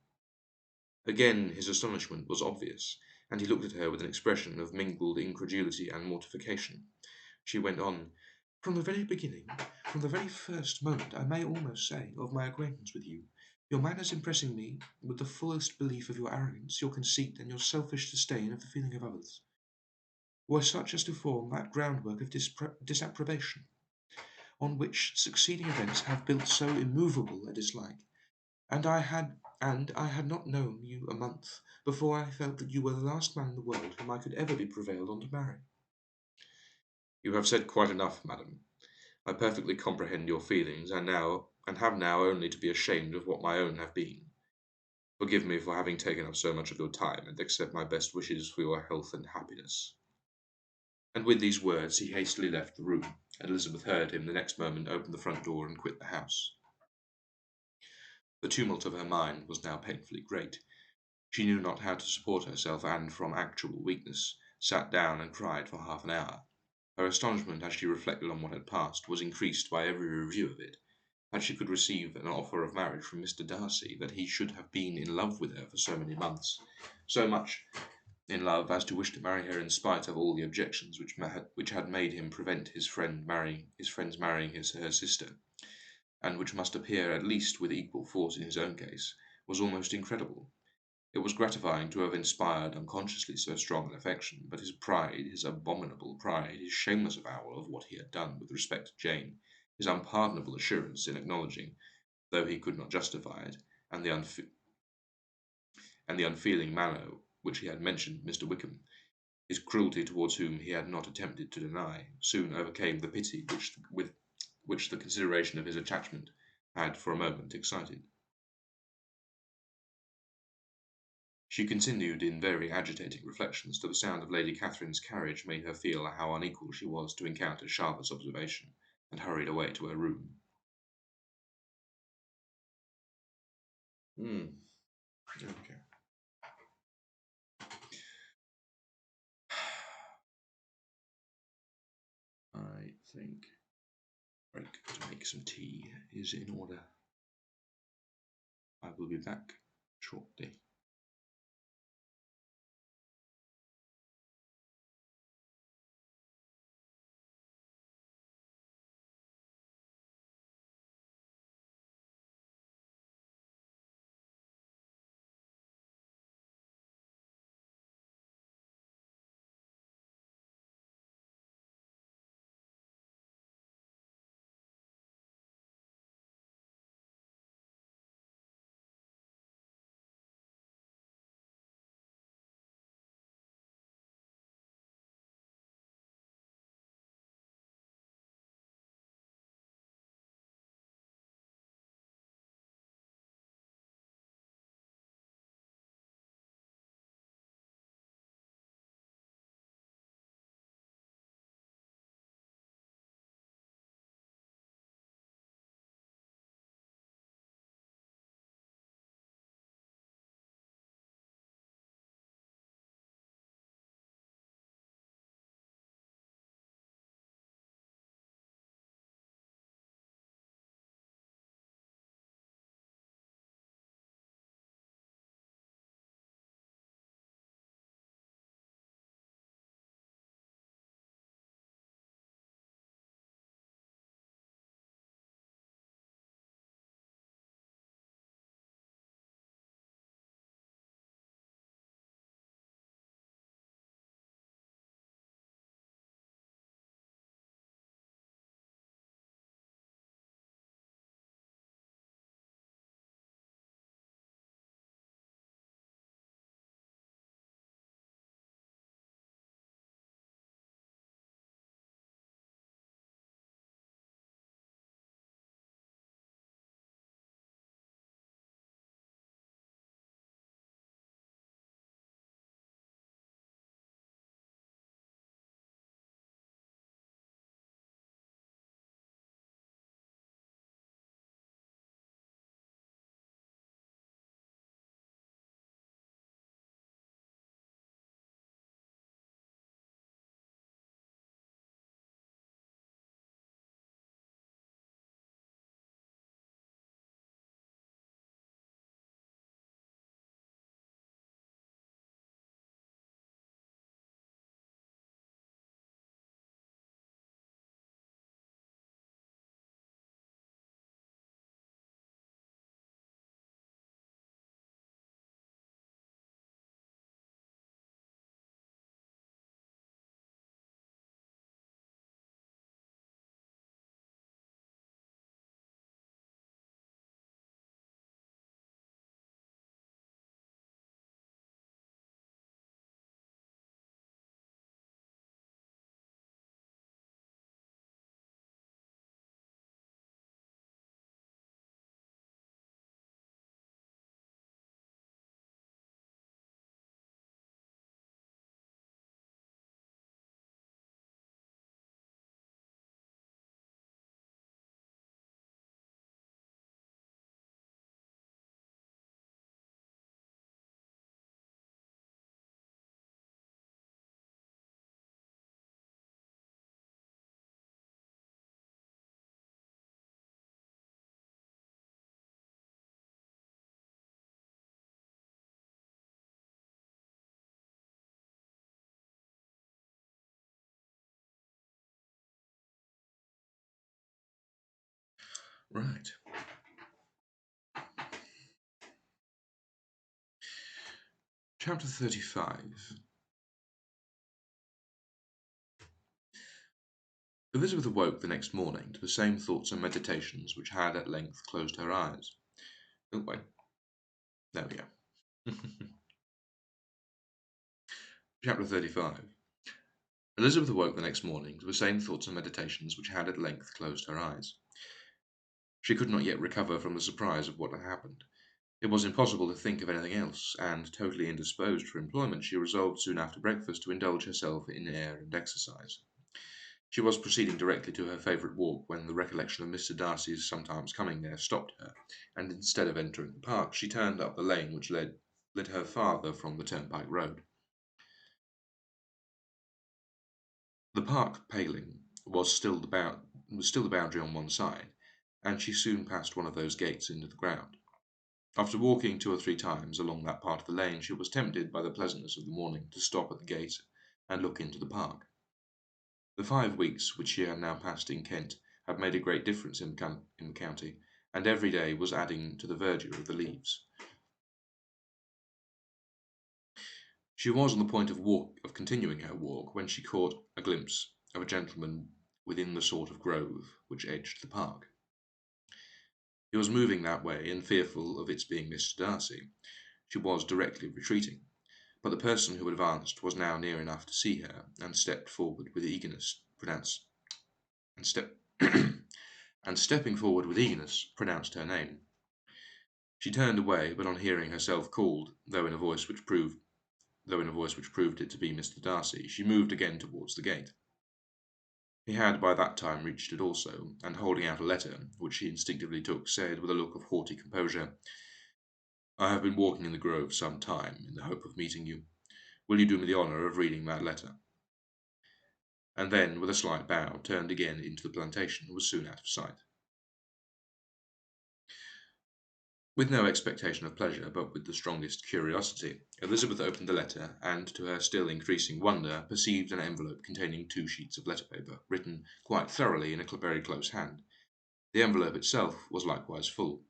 Again his astonishment was obvious, and he looked at her with an expression of mingled incredulity and mortification. She went on, From the very beginning, from the very first moment, I may almost say, of my acquaintance with you, your manners impressing me with the fullest belief of your arrogance, your conceit, and your selfish disdain of the feeling of others, were such as to form that groundwork of disapprobation, on which succeeding events have built so immovable a dislike, and I had not known you a month before I felt that you were the last man in the world whom I could ever be prevailed on to marry. You have said quite enough, madam. I perfectly comprehend your feelings, and have now only to be ashamed of what my own have been. Forgive me for having taken up so much of your time, and accept my best wishes for your health and happiness. And with these words he hastily left the room, and Elizabeth heard him the next moment open the front door and quit the house. The tumult of her mind was now painfully great. She knew not how to support herself, and, from actual weakness, sat down and cried for half an hour. Her astonishment as she reflected on what had passed was increased by every review of it. That she could receive an offer of marriage from Mr. Darcy, that he should have been in love with her for so many months, so much in love as to wish to marry her in spite of all the objections which had made him prevent his friend's marrying her sister, and which must appear at least with equal force in his own case, was almost incredible. It was gratifying to have inspired unconsciously so strong an affection, but his pride, his abominable pride, his shameless avowal of what he had done with respect to Jane, his unpardonable assurance in acknowledging, though he could not justify it, and the unfeeling manner which he had mentioned Mr. Wickham, his cruelty towards whom he had not attempted to deny, soon overcame the pity which the consideration of his attachment had for a moment excited. She continued in very agitating reflections till the sound of Lady Catherine's carriage made her feel how unequal she was to encounter Charlotte's observation, and hurried away to her room. Okay. I think break to make some tea is in order. I will be back shortly. Right. Chapter 35. Elizabeth awoke the next morning to the same thoughts and meditations which had at length closed her eyes. Oh, wait. There we go. Chapter 35. Elizabeth awoke the next morning to the same thoughts and meditations which had at length closed her eyes. She could not yet recover from the surprise of what had happened. It was impossible to think of anything else, and, totally indisposed for employment, she resolved soon after breakfast to indulge herself in air and exercise. She was proceeding directly to her favourite walk when the recollection of Mr. Darcy's sometimes coming there stopped her, and instead of entering the park, she turned up the lane which led her farther from the turnpike road. The park paling was still the boundary on one side, and she soon passed one of those gates into the ground. After walking 2 or 3 times along that part of the lane, she was tempted by the pleasantness of the morning to stop at the gate and look into the park. The 5 weeks which she had now passed in Kent had made a great difference in the county, and every day was adding to the verdure of the leaves. She was on the point of continuing her walk when she caught a glimpse of a gentleman within the sort of grove which edged the park. He was moving that way, and fearful of its being Mr. Darcy, she was directly retreating. But the person who advanced was now near enough to see her, and stepped forward with eagerness, and step and stepping forward with eagerness, pronounced her name. She turned away, but on hearing herself called, though in a voice which proved it to be Mr. Darcy, she moved again towards the gate. He had by that time reached it also, and holding out a letter, which she instinctively took, said, with a look of haughty composure, "I have been walking in the grove some time, in the hope of meeting you. Will you do me the honour of reading that letter?" And then, with a slight bow, turned again into the plantation, and was soon out of sight. With no expectation of pleasure, but with the strongest curiosity, Elizabeth opened the letter, and, to her still increasing wonder, perceived an envelope containing 2 sheets of letter paper, written quite thoroughly in a very close hand. The envelope itself was likewise full.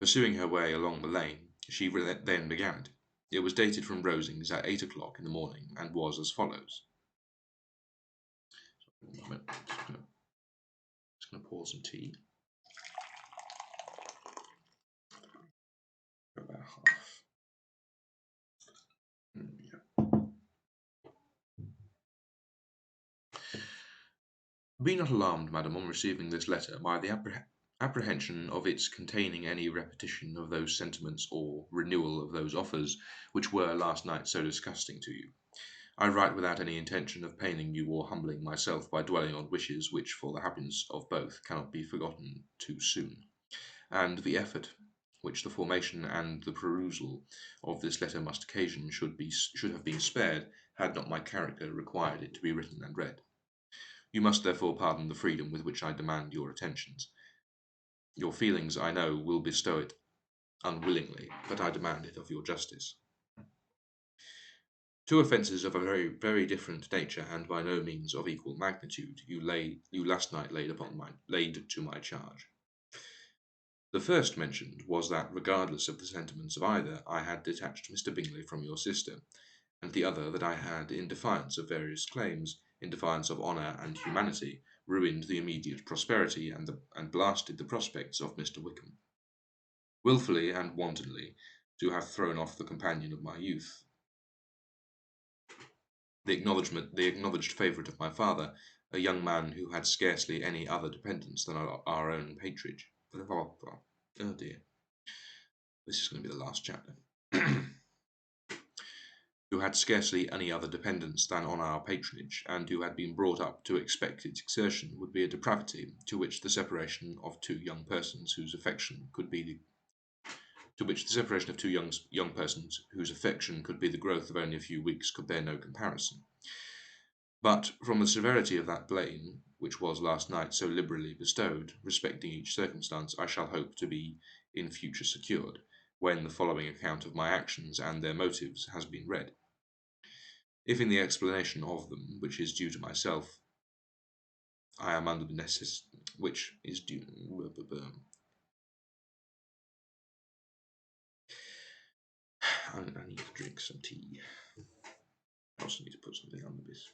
Pursuing her way along the lane, she then began it. It was dated from Rosings at 8 o'clock in the morning, and was as follows. A moment. Just going to pour some tea. About half. Yeah. Be not alarmed, madam, on receiving this letter by the apprehension of its containing any repetition of those sentiments or renewal of those offers which were last night so disgusting to you. I write without any intention of paining you or humbling myself by dwelling on wishes which, for the happiness of both, cannot be forgotten too soon, and the effort which the formation and the perusal of this letter must occasion should have been spared, had not my character required it to be written and read. You must therefore pardon the freedom with which I demand your attentions. Your feelings, I know, will bestow it unwillingly, but I demand it of your justice. 2 offences of a very, very different nature, and by no means of equal magnitude, you last night laid to my charge. The first mentioned was that, regardless of the sentiments of either, I had detached Mr. Bingley from your sister, and the other that I had, in defiance of various claims, in defiance of honour and humanity, ruined the immediate prosperity and blasted the prospects of Mr. Wickham. Wilfully and wantonly to have thrown off the companion of my youth, the acknowledged favourite of my father, a young man who had scarcely any other dependence than our own patronage. Oh dear. This is going to be the last chapter. Who had scarcely any other dependence than on our patronage, and who had been brought up to expect its exertion, would be a depravity to which the separation of two young persons whose affection could be the growth of only a few weeks could bear no comparison. But from the severity of that blame which was last night so liberally bestowed, respecting each circumstance, I shall hope to be in future secured, when the following account of my actions and their motives has been read. If in the explanation of them, which is due to myself, I am under the necessity, which is due. I need to drink some tea. I also need to put something under this.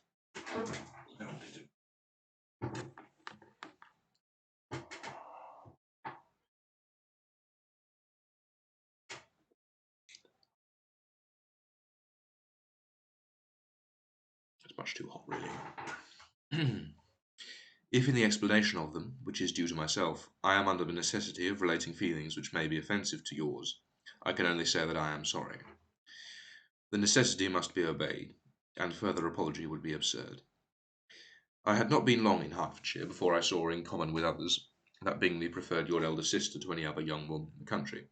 It's much too hot, really. If in the explanation of them, which is due to myself, I am under the necessity of relating feelings which may be offensive to yours, I can only say that I am sorry. The necessity must be obeyed, and further apology would be absurd. I had not been long in Hertfordshire before I saw, in common with others, that Bingley preferred your elder sister to any other young woman in the country.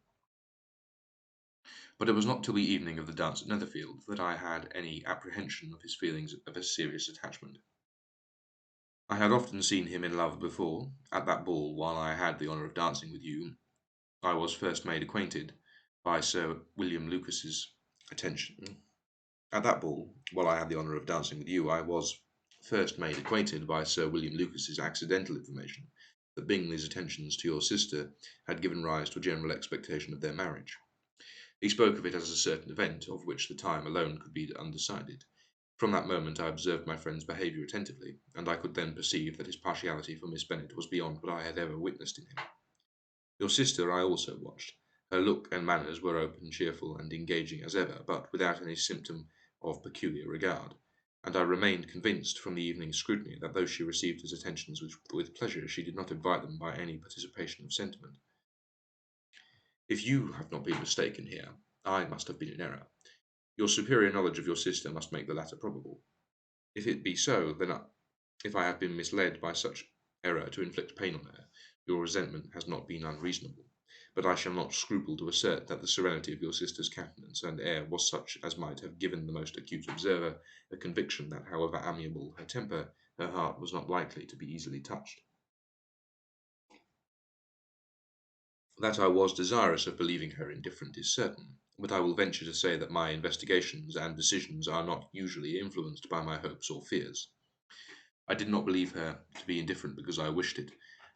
But it was not till the evening of the dance at Netherfield that I had any apprehension of his feelings of a serious attachment. I had often seen him in love before. At that ball, while I had the honour of dancing with you, I was first made acquainted by Sir William Lucas's attention. At that ball, while I had the honour of dancing with you, I was first made acquainted by Sir William Lucas's accidental information that Bingley's attentions to your sister had given rise to a general expectation of their marriage. He spoke of it as a certain event, of which the time alone could be undecided. From that moment I observed my friend's behaviour attentively, and I could then perceive that his partiality for Miss Bennet was beyond what I had ever witnessed in him. Your sister I also watched. Her look and manners were open, cheerful, and engaging as ever, but without any symptom of peculiar regard, and I remained convinced from the evening's scrutiny that though she received his attentions with pleasure, she did not invite them by any participation of sentiment. If you have not been mistaken here, I must have been in error. Your superior knowledge of your sister must make the latter probable. If it be so, then if I have been misled by such error to inflict pain on her, your resentment has not been unreasonable. But I shall not scruple to assert that the serenity of your sister's countenance and air was such as might have given the most acute observer a conviction that, however amiable her temper, her heart was not likely to be easily touched. That I was desirous of believing her indifferent is certain, but I will venture to say that my investigations and decisions are not usually influenced by my hopes or fears. I did not believe her to be indifferent because I wished it.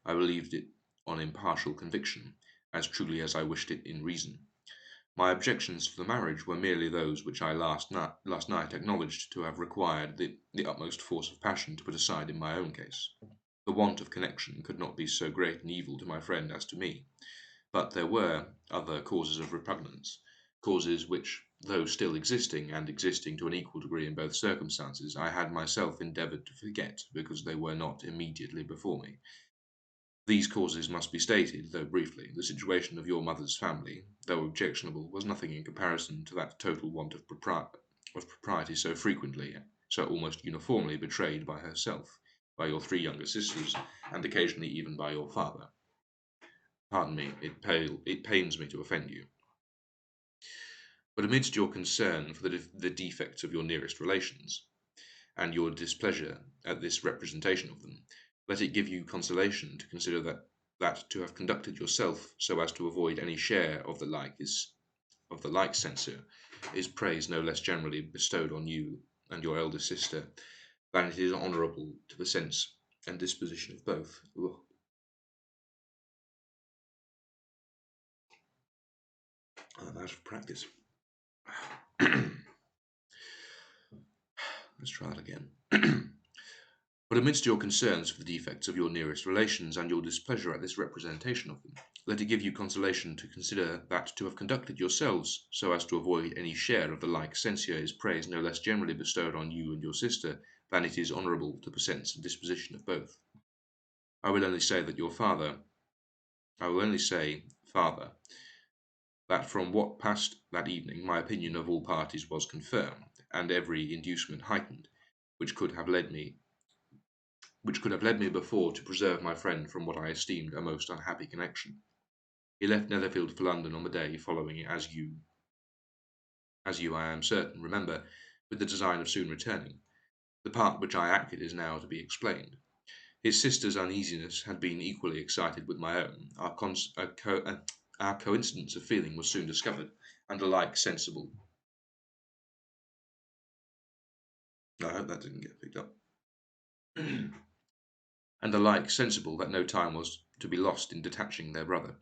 I believed it on impartial conviction, as truly as I wished it in reason. My objections to the marriage were merely those which I last night acknowledged to have required the utmost force of passion to put aside in my own case. The want of connection could not be so great an evil to my friend as to me. But there were other causes of repugnance, causes which, though still existing, and existing to an equal degree in both circumstances, I had myself endeavoured to forget because they were not immediately before me. These causes must be stated, though briefly. The situation of your mother's family, though objectionable, was nothing in comparison to that total want of propriety so frequently, so almost uniformly betrayed by herself, by your three younger sisters, and occasionally even by your father. Pardon me, it pains me to offend you. But amidst your concern for the defects of your nearest relations, and your displeasure at this representation of them, let it give you consolation to consider that to have conducted yourself so as to avoid any share of the like censure is praise no less generally bestowed on you and your elder sister than it is honourable to the sense and disposition of both. Ugh, I'm out of practice. Let's try that again. But amidst your concerns for the defects of your nearest relations, and your displeasure at this representation of them, let it give you consolation to consider that to have conducted yourselves so as to avoid any share of the like censure is praise no less generally bestowed on you and your sister than it is honourable to the sense and disposition of both. I will only say that your father, I will only say, Father, that from what passed that evening my opinion of all parties was confirmed, and every inducement heightened, which could have led me before to preserve my friend from what I esteemed a most unhappy connection. He left Netherfield for London on the day following, as you, I am certain, remember, with the design of soon returning. The part which I acted is now to be explained. His sister's uneasiness had been equally excited with my own. Our coincidence of feeling was soon discovered, and alike sensible. I hope that didn't get picked up. And alike sensible that no time was to be lost in detaching their brother.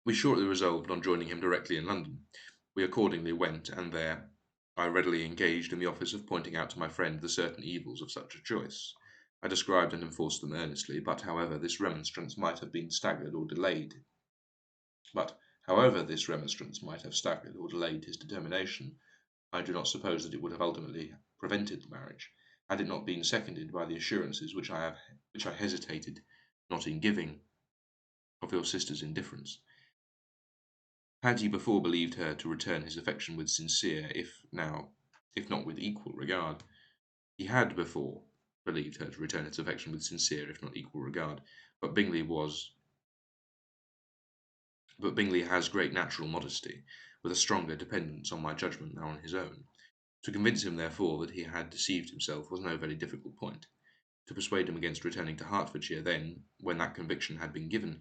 We shortly resolved on joining him directly in London. We accordingly went, and there I readily engaged in the office of pointing out to my friend the certain evils of such a choice. I described and enforced them earnestly, but however this remonstrance might have delayed his determination, I do not suppose that it would have ultimately prevented the marriage, had it not been seconded by the assurances which I hesitated not in giving of your sister's indifference. Had he before believed her to return his affection with sincere, if not with equal regard? He had before. believed her to return its affection with sincere, if not equal, regard. But Bingley was but Bingley has great natural modesty, with a stronger dependence on my judgment than on his own. To convince him, therefore, that he had deceived himself was no very difficult point. To persuade him against returning to Hertfordshire then, when that conviction had been given,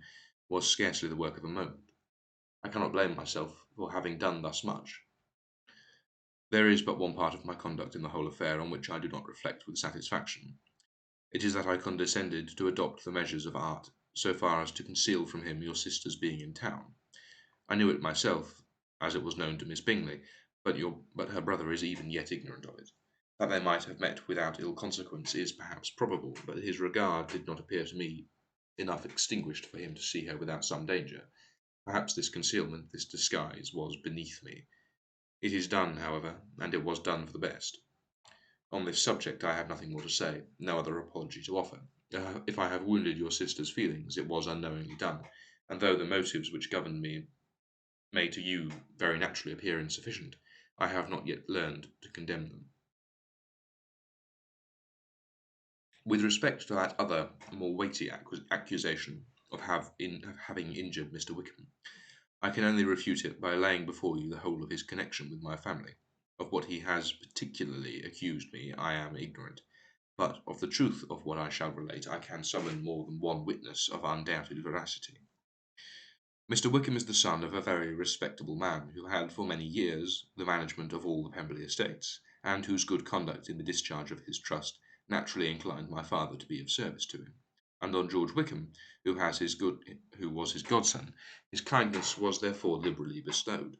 was scarcely the work of a moment. I cannot blame myself for having done thus much. There is but one part of my conduct in the whole affair on which I do not reflect with satisfaction. It is that I condescended to adopt the measures of art, so far as to conceal from him your sister's being in town. I knew it myself, as it was known to Miss Bingley, but her brother is even yet ignorant of it. That they might have met without ill consequence is perhaps probable, but his regard did not appear to me enough extinguished for him to see her without some danger. Perhaps this concealment, this disguise, was beneath me. It is done, however, and it was done for the best. On this subject I have nothing more to say, no other apology to offer. If I have wounded your sister's feelings, it was unknowingly done, and though the motives which governed me may to you very naturally appear insufficient, I have not yet learned to condemn them. With respect to that other, more weighty accusation of having injured Mr. Wickham, I can only refute it by laying before you the whole of his connection with my family. Of what he has particularly accused me I am ignorant, but of the truth of what I shall relate I can summon more than one witness of undoubted veracity. Mr. Wickham is the son of a very respectable man, who had for many years the management of all the Pemberley estates, and whose good conduct in the discharge of his trust naturally inclined my father to be of service to him. And on George Wickham, who was his godson, his kindness was therefore liberally bestowed.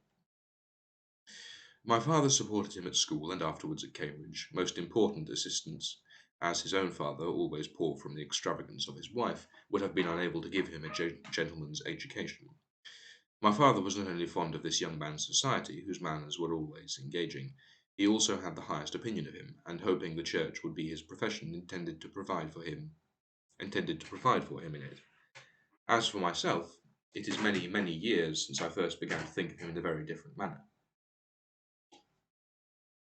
My father supported him at school and afterwards at Cambridge, most important assistance, as his own father, always poor from the extravagance of his wife, would have been unable to give him a gentleman's education. My father was not only fond of this young man's society, whose manners were always engaging, he also had the highest opinion of him, and hoping the church would be his profession, intended to provide for him in it. As for myself, it is many, many years since I first began to think of him in a very different manner.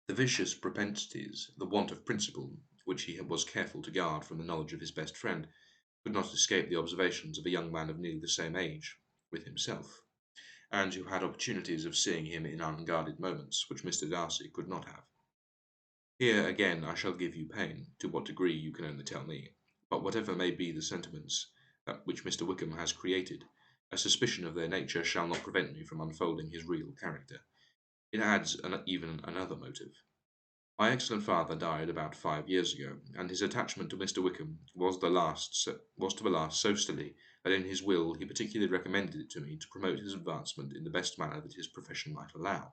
The vicious propensities, the want of principle, which he was careful to guard from the knowledge of his best friend, could not escape the observations of a young man of nearly the same age with himself, and who had opportunities of seeing him in unguarded moments, which Mr. Darcy could not have. Here again I shall give you pain, to what degree you can only tell me, but whatever may be the sentiments which Mr. Wickham has created, a suspicion of their nature shall not prevent me from unfolding his real character. It adds even another motive. My excellent father died about 5 years ago, and his attachment to Mr. Wickham was to the last so steady that in his will he particularly recommended it to me to promote his advancement in the best manner that his profession might allow,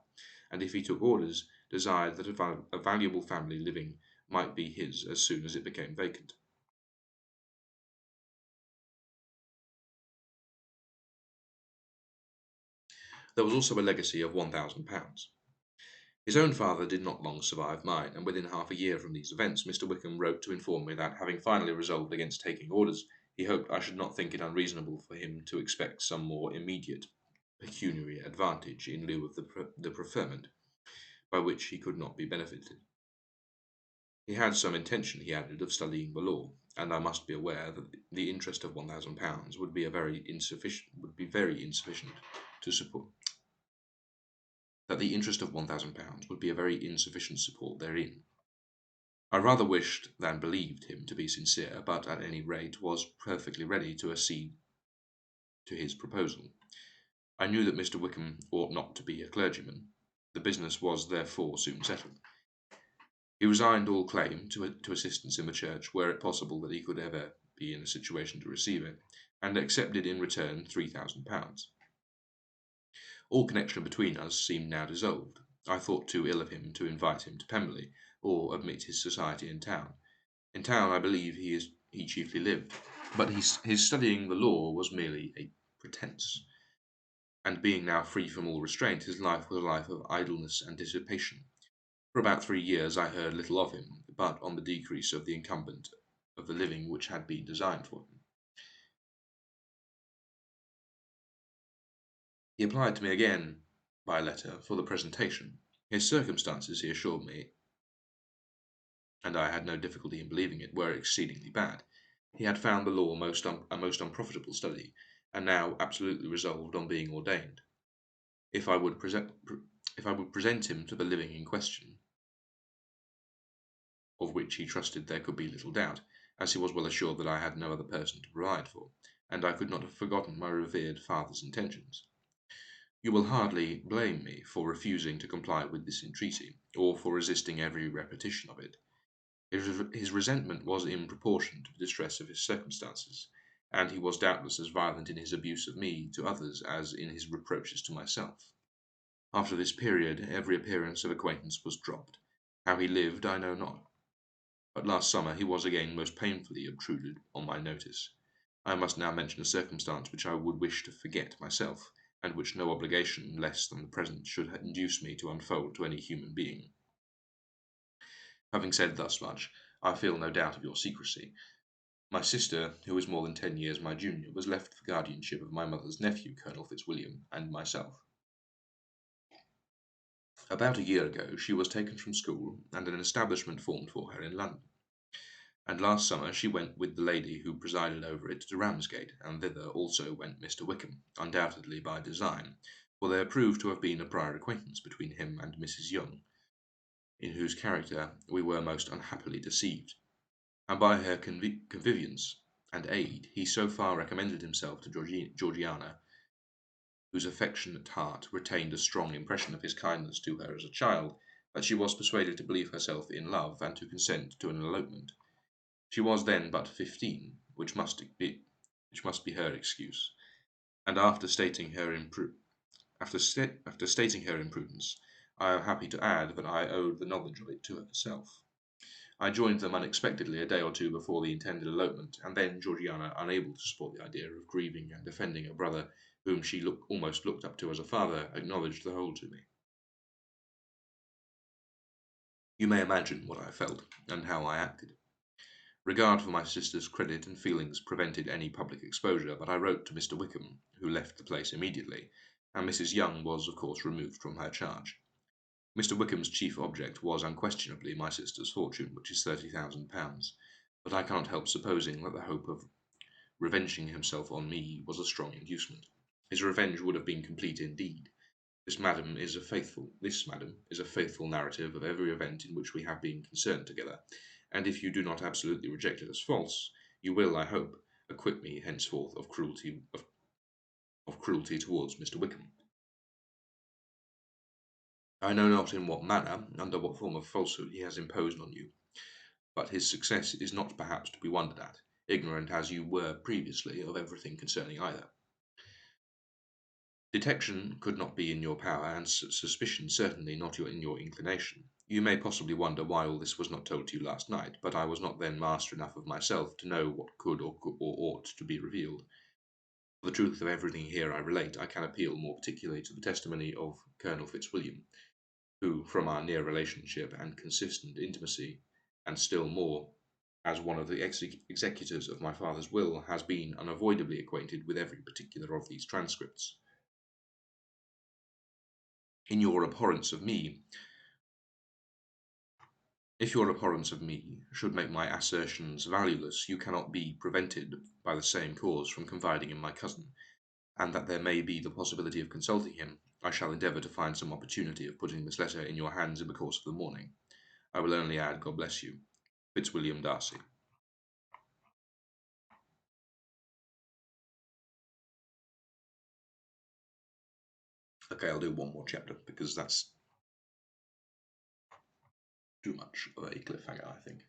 and if he took orders, desired that a valuable family living might be his as soon as it became vacant. There was also a legacy of £1,000. His own father did not long survive mine, and within half a year from these events, Mr. Wickham wrote to inform me that, having finally resolved against taking orders, he hoped I should not think it unreasonable for him to expect some more immediate pecuniary advantage in lieu of the preferment, by which he could not be benefited. He had some intention, he added, of studying the law, and I must be aware that the interest of £1,000 would be very insufficient to support that the interest of £1,000 would be a very insufficient support therein. I rather wished than believed him to be sincere, but at any rate was perfectly ready to accede to his proposal. I knew that Mr. Wickham ought not to be a clergyman. The business was therefore soon settled. He resigned all claim to assistance in the church, were it possible that he could ever be in a situation to receive it, and accepted in return £3,000. All connection between us seemed now dissolved. I thought too ill of him to invite him to Pemberley, or admit his society in town. In town I believe he chiefly lived, but his studying the law was merely a pretence, and being now free from all restraint, his life was a life of idleness and dissipation. For about 3 years I heard little of him, but on the decrease of the incumbent of the living which had been designed for him. He applied to me again by letter for the presentation. His circumstances, he assured me, and I had no difficulty in believing it, were exceedingly bad. He had found the law a most unprofitable study, and now absolutely resolved on being ordained. If I would present him to the living in question, of which he trusted there could be little doubt, as he was well assured that I had no other person to provide for, and I could not have forgotten my revered father's intentions. You will hardly blame me for refusing to comply with this entreaty, or for resisting every repetition of it. His resentment was in proportion to the distress of his circumstances, and he was doubtless as violent in his abuse of me to others as in his reproaches to myself. After this period, every appearance of acquaintance was dropped. How he lived, I know not. But last summer he was again most painfully obtruded on my notice. I must now mention a circumstance which I would wish to forget myself, and which no obligation less than the present should induce me to unfold to any human being. Having said thus much, I feel no doubt of your secrecy. My sister, who is more than 10 years my junior, was left the guardianship of my mother's nephew, Colonel Fitzwilliam, and myself. About a year ago she was taken from school, and an establishment formed for her in London. And last summer she went with the lady who presided over it to Ramsgate, and thither also went Mr. Wickham, undoubtedly by design, for there proved to have been a prior acquaintance between him and Mrs. Young, in whose character we were most unhappily deceived, and by her convivance and aid he so far recommended himself to Georgiana, whose affectionate heart retained a strong impression of his kindness to her as a child, that she was persuaded to believe herself in love and to consent to an elopement. She was then but 15, which must be her excuse, and after stating her imprudence, I am happy to add that I owed the knowledge of it to herself. I joined them unexpectedly a day or two before the intended elopement, and then Georgiana, unable to support the idea of grieving and defending a brother whom she almost looked up to as a father, acknowledged the whole to me. You may imagine what I felt, and how I acted. Regard for my sister's credit and feelings prevented any public exposure, but I wrote to Mr. Wickham, who left the place immediately, and Mrs. Young was of course removed from her charge. Mr. Wickham's chief object was unquestionably my sister's fortune, which is £30,000, but I cannot help supposing that the hope of revenging himself on me was a strong inducement. His revenge would have been complete indeed. This, madam, is a faithful narrative of every event in which we have been concerned together, and if you do not absolutely reject it as false, you will, I hope, acquit me henceforth of cruelty towards Mr. Wickham. I know not in what manner, under what form of falsehood he has imposed on you, but his success is not perhaps to be wondered at, ignorant as you were previously of everything concerning either. Detection could not be in your power, and suspicion certainly not in your inclination. You may possibly wonder why all this was not told to you last night, but I was not then master enough of myself to know what could or ought to be revealed. For the truth of everything here I relate, I can appeal more particularly to the testimony of Colonel Fitzwilliam, who, from our near relationship and consistent intimacy, and still more as one of the executors of my father's will, has been unavoidably acquainted with every particular of these transcripts. In your abhorrence of me, If your abhorrence of me should make my assertions valueless, you cannot be prevented by the same cause from confiding in my cousin, and that there may be the possibility of consulting him, I shall endeavour to find some opportunity of putting this letter in your hands in the course of the morning. I will only add, God bless you, Fitzwilliam Darcy. Okay, I'll do one more chapter because that's too much of a cliffhanger, I think.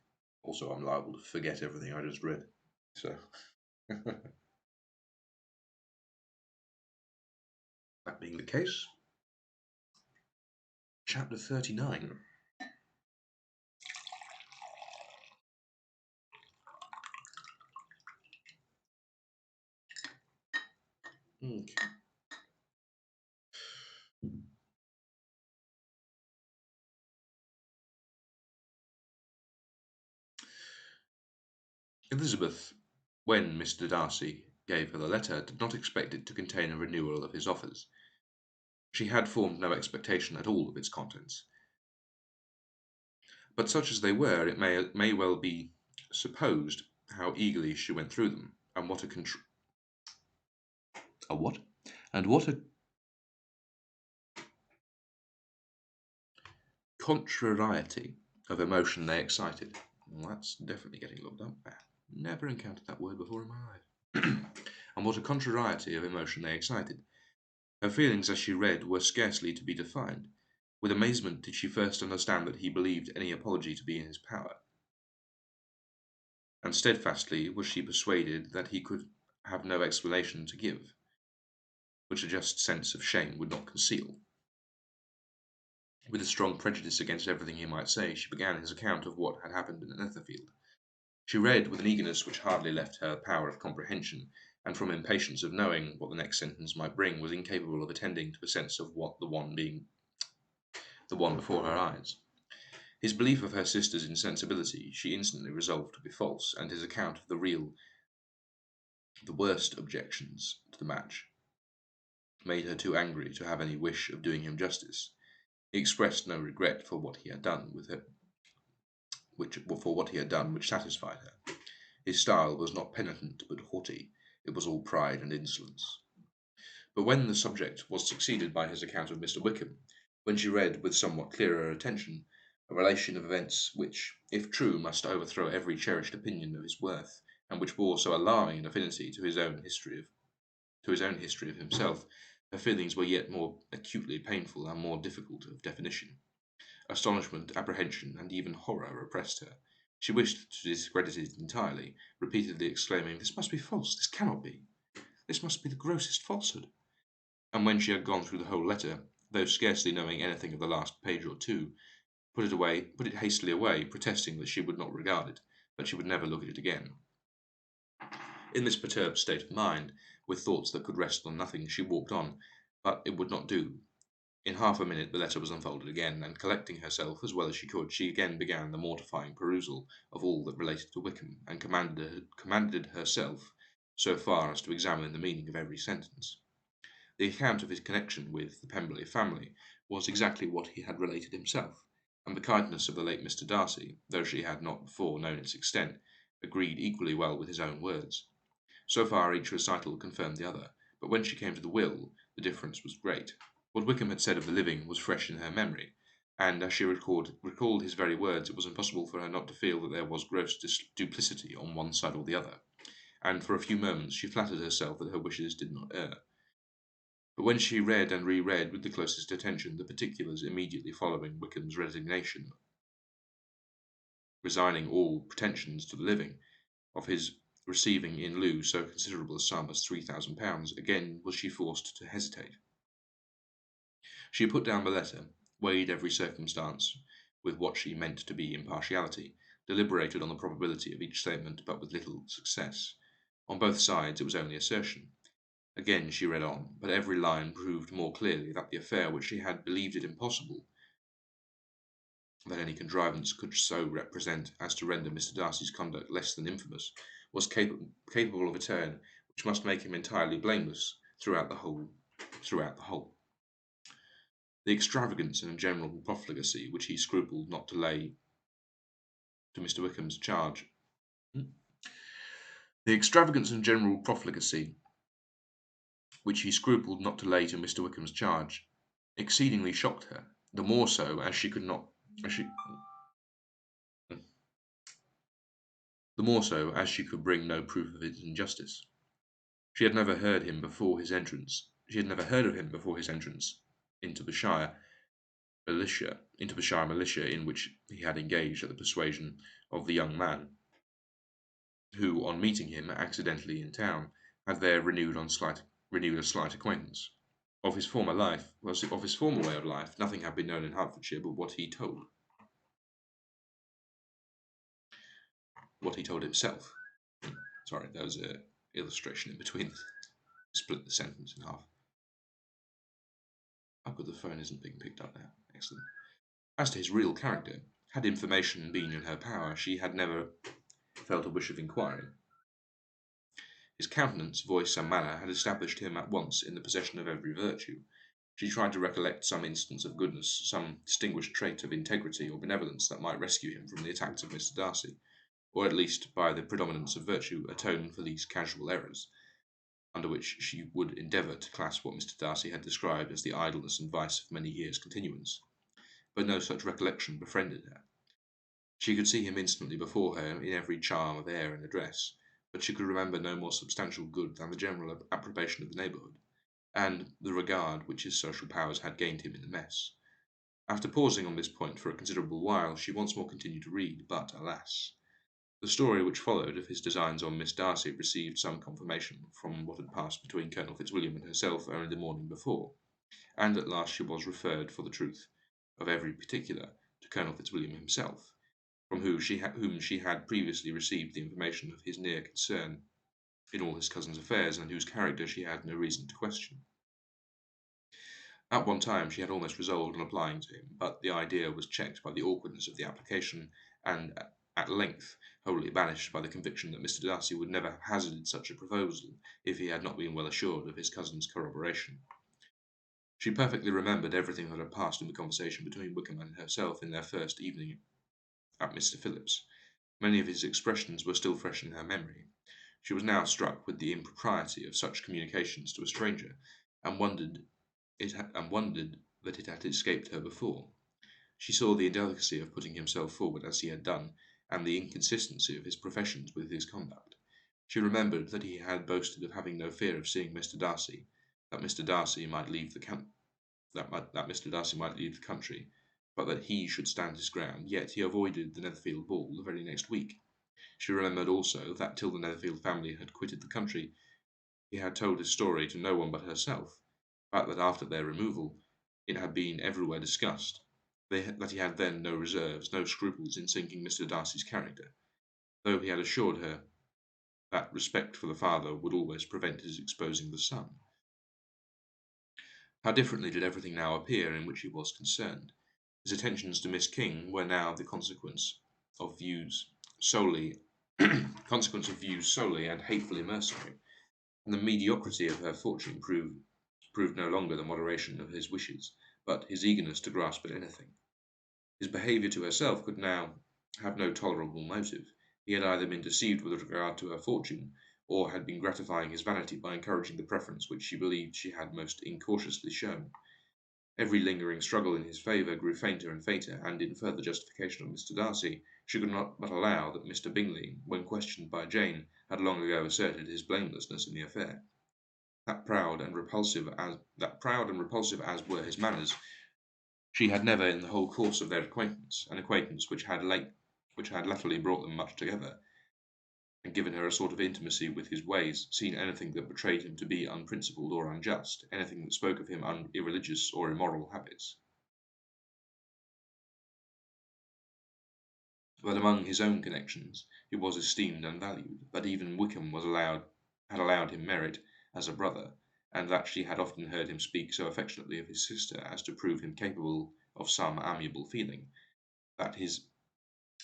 Also, I'm liable to forget everything I just read. So, that being the case, chapter 39. Okay. Elizabeth, when Mr. Darcy gave her the letter, did not expect it to contain a renewal of his offers. She had formed no expectation at all of its contents. But such as they were, it may well be supposed how eagerly she went through them, and what a what? And what a contrariety of emotion they excited. Well, that's definitely getting looked up. I never encountered that word before in my life. And what a contrariety of emotion they excited. Her feelings as she read were scarcely to be defined. With amazement did she first understand that he believed any apology to be in his power, and steadfastly was she persuaded that he could have no explanation to give, which a just sense of shame would not conceal. With a strong prejudice against everything he might say, she began his account of what had happened in Netherfield. She read with an eagerness which hardly left her power of comprehension, and from impatience of knowing what the next sentence might bring, was incapable of attending to a sense of what the one being the one before her eyes. His belief of her sister's insensibility she instantly resolved to be false, and his account of the worst objections to the match made her too angry to have any wish of doing him justice. He expressed no regret for what he had done which satisfied her. His style was not penitent but haughty; it was all pride and insolence. But when the subject was succeeded by his account of Mr. Wickham, when she read with somewhat clearer attention a relation of events which, if true, must overthrow every cherished opinion of his worth, and which bore so alarming an affinity to his own history of himself, her feelings were yet more acutely painful and more difficult of definition. Astonishment, apprehension, and even horror oppressed her. She wished to discredit it entirely, repeatedly exclaiming, "This must be false! This cannot be! This must be the grossest falsehood!" And when she had gone through the whole letter, though scarcely knowing anything of the last page or two, put it hastily away, protesting that she would not regard it, that she would never look at it again. In this perturbed state of mind, with thoughts that could rest on nothing, she walked on, but it would not do. In half a minute the letter was unfolded again, and collecting herself as well as she could, she again began the mortifying perusal of all that related to Wickham, and commanded herself so far as to examine the meaning of every sentence. The account of his connection with the Pemberley family was exactly what he had related himself, and the kindness of the late Mr. Darcy, though she had not before known its extent, agreed equally well with his own words. So far each recital confirmed the other, but when she came to the will, the difference was great. What Wickham had said of the living was fresh in her memory, and as she recalled his very words, it was impossible for her not to feel that there was gross duplicity on one side or the other, and for a few moments she flattered herself that her wishes did not err. But when she read and re-read with the closest attention the particulars immediately following Wickham's resignation, resigning all pretensions to the living, of his receiving in lieu so considerable a sum as £3,000, again was she forced to hesitate. She put down the letter, weighed every circumstance with what she meant to be impartiality, deliberated on the probability of each statement, but with little success. On both sides it was only assertion. Again she read on, but every line proved more clearly that the affair which she had believed it impossible that any contrivance could so represent as to render Mr. Darcy's conduct less than infamous, was capable of a turn which must make him entirely blameless throughout the whole. The extravagance and general profligacy which he scrupled not to lay to Mr. Wickham's charge. The extravagance and general profligacy which he scrupled not to lay to Mr. Wickham's charge exceedingly shocked her, the more so as she could not as she the more so as she could bring no proof of its injustice. She had never heard him before his entrance. She had never heard of him before his entrance into the Shire militia in which he had engaged at the persuasion of the young man, who, on meeting him accidentally in town, had there renewed a slight acquaintance. Of his former way of life, nothing had been known in Hertfordshire but what he told himself. Sorry, there was an illustration in between. Split the sentence in half. Oh, good, the phone isn't being picked up now. Excellent. As to his real character, had information been in her power, she had never felt a wish of inquiring. His countenance, voice, and manner had established him at once in the possession of every virtue, She tried to recollect some instance of goodness, some distinguished trait of integrity or benevolence that might rescue him from the attacks of Mr. Darcy, or at least, by the predominance of virtue, atone for these casual errors, under which she would endeavour to class what Mr. Darcy had described as the idleness and vice of many years' continuance. But no such recollection befriended her. She could see him instantly before her in every charm of air and address, but she could remember no more substantial good than the general approbation of the neighbourhood, and the regard which his social powers had gained him in the mess. After pausing on this point for a considerable while, she once more continued to read, but, alas! The story which followed of his designs on Miss Darcy received some confirmation from what had passed between Colonel Fitzwilliam and herself only the morning before, and at last she was referred for the truth of every particular to Colonel Fitzwilliam himself, from whom she had previously received the information of his near concern in all his cousin's affairs, and whose character she had no reason to question. At one time she had almost resolved on applying to him, but the idea was checked by the awkwardness of the application, and at length wholly banished by the conviction that Mr. Darcy would never have hazarded such a proposal if he had not been well assured of his cousin's corroboration. She perfectly remembered everything that had passed in the conversation between Wickham and herself in their first evening at Mr. Phillip's. Many of his expressions were still fresh in her memory. She was now struck with the impropriety of such communications to a stranger, and wondered that it had escaped her before. She saw the indelicacy of putting himself forward as he had done, and the inconsistency of his professions with his conduct. She remembered that he had boasted of having no fear of seeing Mr. Darcy, that Mr. Darcy might leave the country, but that he should stand his ground. Yet he avoided the Netherfield ball the very next week. She remembered also that till the Netherfield family had quitted the country, he had told his story to no one but herself, but that after their removal it had been everywhere discussed, that he had then no reserves, no scruples in sinking Mr. Darcy's character, though he had assured her that respect for the father would always prevent his exposing the son. How differently did everything now appear in which he was concerned! His attentions to Miss King were now the consequence of views solely and hatefully mercenary, and the mediocrity of her fortune proved no longer the moderation of his wishes, but his eagerness to grasp at anything. His behaviour to herself could now have no tolerable motive. He had either been deceived with regard to her fortune, or had been gratifying his vanity by encouraging the preference which she believed she had most incautiously shown. Every lingering struggle in his favour grew fainter and fainter, and in further justification of Mr. Darcy, she could not but allow that Mr. Bingley, when questioned by Jane, had long ago asserted his blamelessness in the affair. That proud and repulsive as were his manners, she had never, in the whole course of their acquaintance, an acquaintance which had latterly brought them much together, and given her a sort of intimacy with his ways, seen anything that betrayed him to be unprincipled or unjust, anything that spoke of him irreligious or immoral habits. But among his own connections he was esteemed and valued, that even Wickham had allowed him merit as a brother, and that she had often heard him speak so affectionately of his sister as to prove him capable of some amiable feeling, that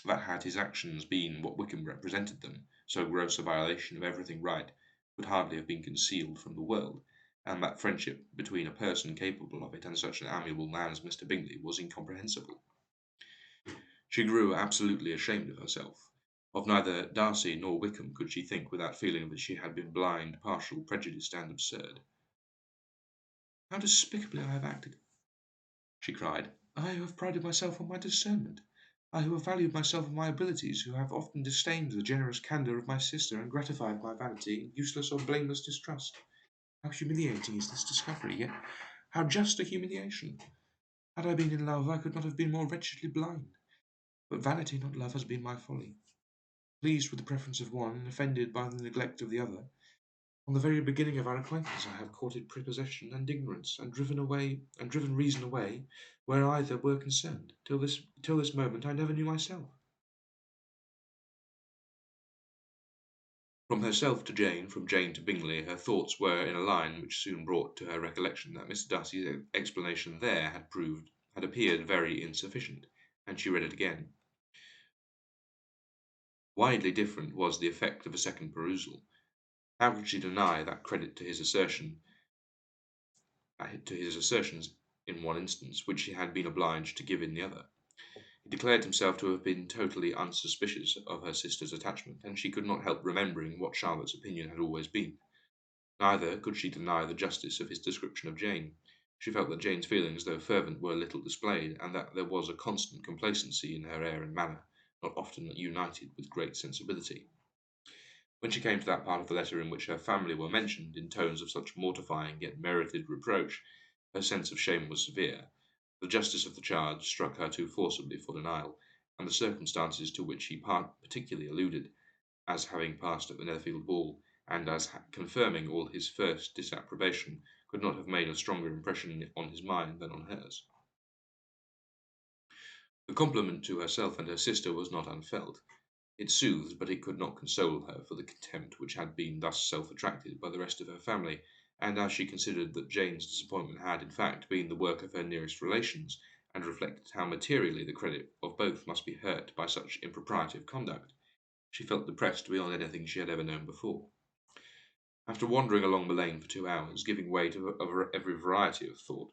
had his actions been what Wickham represented them, so gross a violation of everything right could hardly have been concealed from the world, and that friendship between a person capable of it and such an amiable man as Mr. Bingley was incomprehensible. She grew absolutely ashamed of herself. Of neither Darcy nor Wickham could she think without feeling that she had been blind, partial, prejudiced, and absurd. "How despicably I have acted!" she cried. "I who have prided myself on my discernment, I who have valued myself and my abilities, who have often disdained the generous candour of my sister, and gratified my vanity in useless or blameless distrust. How humiliating is this discovery, yet how just a humiliation! Had I been in love, I could not have been more wretchedly blind. But vanity, not love, has been my folly. Pleased with the preference of one, and offended by the neglect of the other. From the very beginning of our acquaintance I have courted prepossession and ignorance, and driven reason away where either were concerned. Till this moment I never knew myself." From herself to Jane, from Jane to Bingley, her thoughts were in a line which soon brought to her recollection that Mr. Darcy's explanation there had appeared very insufficient, and she read it again. Widely different was the effect of a second perusal. How could she deny that credit to his assertion to his assertions in one instance, which he had been obliged to give in the other. He declared himself to have been totally unsuspicious of her sister's attachment, and she could not help remembering what Charlotte's opinion had always been. Neither could she deny the justice of his description of Jane. She felt that Jane's feelings, though fervent, were little displayed, and that there was a constant complacency in her air and manner, not often united with great sensibility. When she came to that part of the letter in which her family were mentioned in tones of such mortifying yet merited reproach, her sense of shame was severe. The justice of the charge struck her too forcibly for denial, and the circumstances to which he particularly alluded, as having passed at the Netherfield ball, and as confirming all his first disapprobation, could not have made a stronger impression on his mind than on hers. The compliment to herself and her sister was not unfelt. It soothed, but it could not console her for the contempt which had been thus self-attracted by the rest of her family, and as she considered that Jane's disappointment had, in fact, been the work of her nearest relations, and reflected how materially the credit of both must be hurt by such impropriety of conduct, she felt depressed beyond anything she had ever known before. After wandering along the lane for 2 hours, giving way to every variety of thought,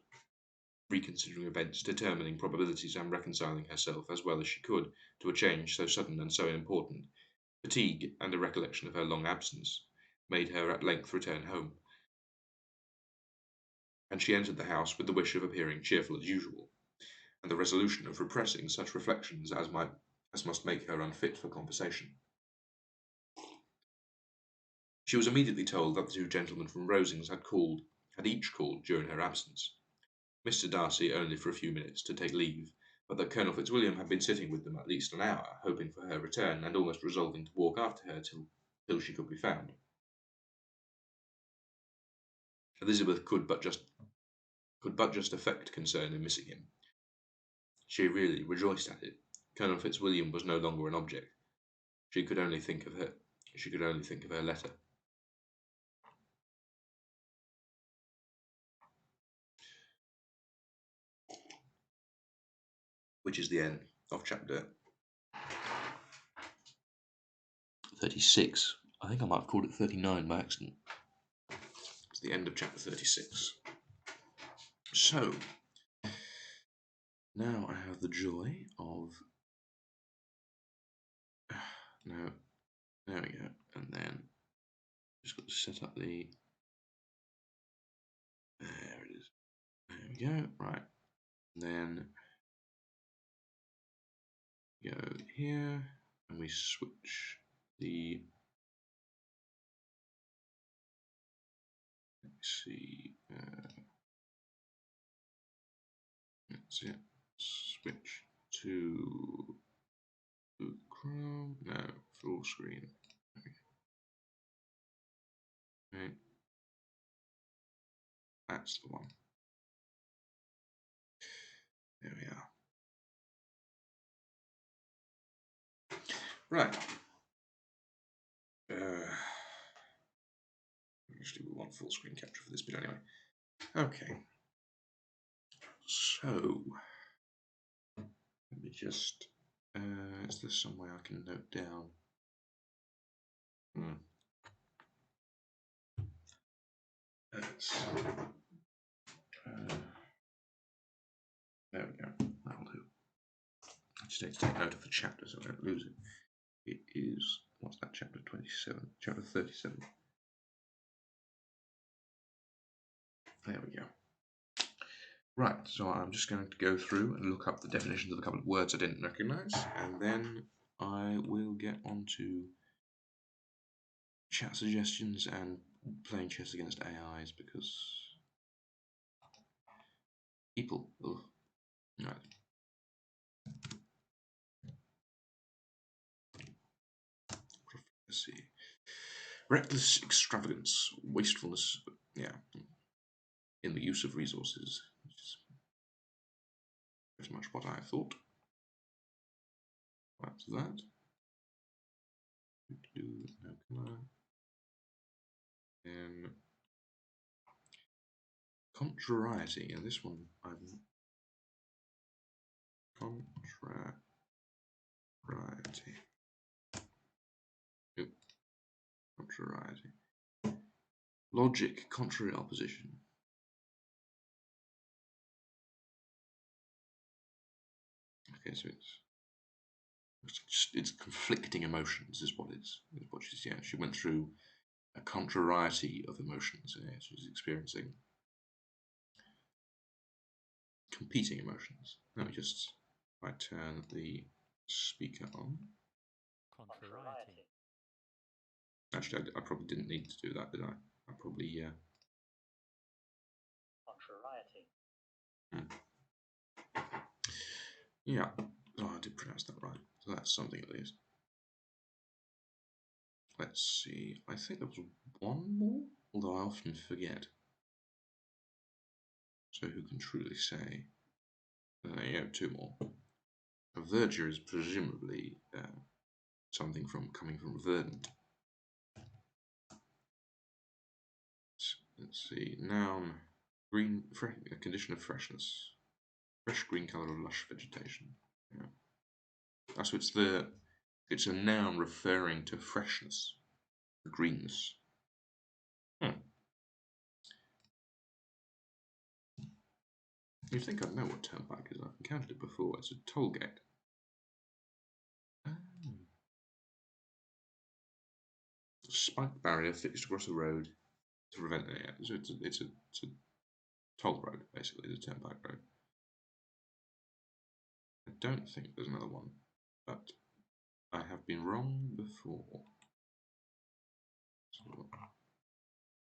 reconsidering events, determining probabilities, and reconciling herself as well as she could to a change so sudden and so important, fatigue and the recollection of her long absence made her at length return home, and she entered the house with the wish of appearing cheerful as usual, and the resolution of repressing such reflections as must make her unfit for conversation. She was immediately told that the two gentlemen from Rosings had each called during her absence. Mr. Darcy only for a few minutes to take leave, but that Colonel Fitzwilliam had been sitting with them at least an hour, hoping for her return, and almost resolving to walk after her till she could be found. Elizabeth could but just affect concern in missing him. She really rejoiced at it. Colonel Fitzwilliam was no longer an object. She could only think of her letter. Which is the end of chapter 36. I think I might have called it 39 by accident. It's the end of chapter 36. So, now I have the joy of... No, there we go. And then, just got to set up the... There it is. There we go. Right. And then, go here, and we switch the... Let's see... that's it. Switch to Chrome. No, full screen. Okay. That's the one. There we are. Right. Actually, we want full screen capture for this bit anyway. Okay. So, let me just... is there some way I can note down? There we go. That'll do. I just need to take note of the chapter so I don't lose it. It is... What's that? Chapter 27? Chapter 37. There we go. Right, so I'm just going to go through and look up the definitions of a couple of words I didn't recognise, and then I will get on to chat suggestions and playing chess against AIs, because people... Ugh. Right. Let's see. Reckless extravagance, wastefulness, in the use of resources, which is pretty much what I thought. That's that. No colour. And contrariety, and this one I'm contrariety. Oop. Contrariety. Logic, contrary opposition. Okay, so it's conflicting emotions is what she's, yeah, she went through a contrariety of emotions. Yeah, she's experiencing competing emotions. Let me just, I turn the speaker on. Contrariety. Actually, I probably didn't need to do that, did I? I probably, Contrariety. Yeah. Oh, I did pronounce that right. So that's something at least. Let's see. I think there was one more, although I often forget. So who can truly say? There you go, two more. A verdure is presumably something coming from verdant. Let's see. Noun, green, a condition of freshness. Fresh green colour of lush vegetation. Yeah. So it's a noun referring to freshness, greenness. You'd think I'd know what turnpike is. I've encountered it before. It's a toll gate. Oh. A spiked barrier fixed across the road to prevent it. So it's a toll road, basically. It's a turnpike road. I don't think there's another one, but I have been wrong before. So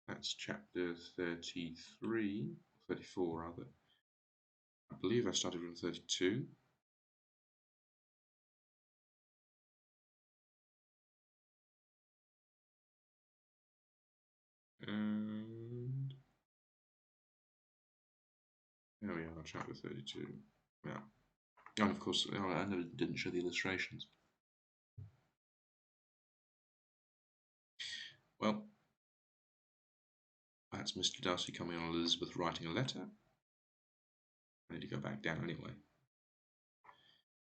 that's chapter 33, 34 rather. I believe I started from 32. And there we are, chapter 32. Yeah. And of course, I never didn't show the illustrations. Well, that's Mr. Darcy coming on Elizabeth writing a letter. I need to go back down anyway.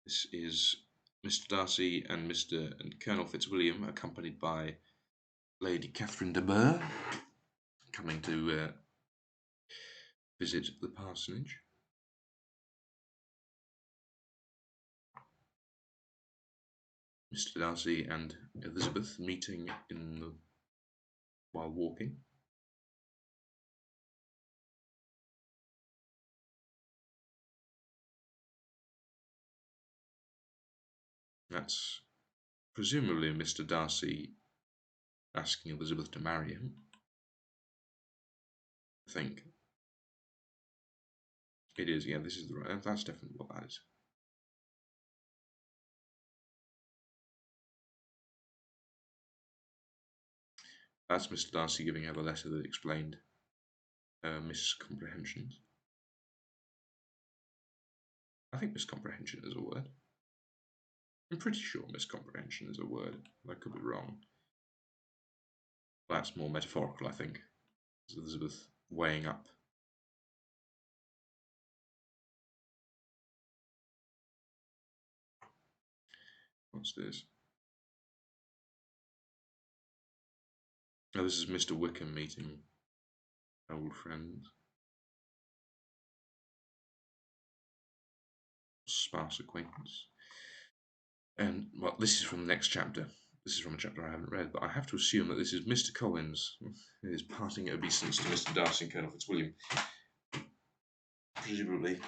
This is Mr. Darcy and Colonel Fitzwilliam, accompanied by Lady Catherine de Bourgh, coming to visit the parsonage. Mr. Darcy and Elizabeth meeting while walking. That's presumably Mr. Darcy asking Elizabeth to marry him. I think. It is, yeah, this is the right. That's definitely what that is. That's Mr. Darcy giving her the letter that explained miscomprehensions. I think miscomprehension is a word. I'm pretty sure miscomprehension is a word. I could be wrong. That's more metaphorical, I think. It's Elizabeth weighing up. What's this? Oh, this is Mr. Wickham meeting old friends. Sparse acquaintance. And, well, this is from the next chapter. This is from a chapter I haven't read, but I have to assume that this is Mr. Collins, his parting obeisance to Mr. Darcy and Colonel Fitzwilliam. Presumably,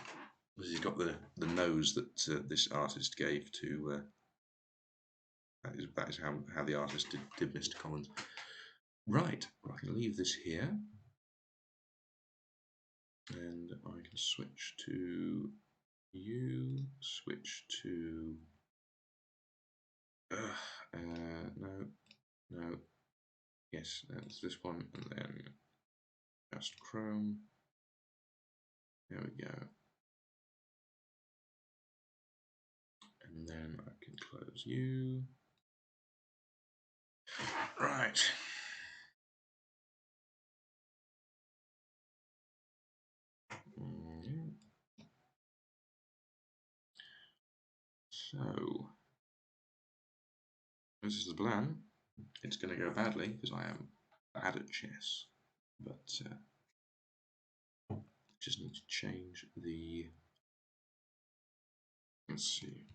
because he's got the nose that this artist gave to. That is how the artist did Mr. Collins. Right, well, I can leave this here, and I can switch to you. Switch to. No. Yes, that's this one, and then just Chrome. There we go. And then I can close you. Right. So, this is the plan. It's going to go badly because I am bad at chess, but just need to change the Let's see.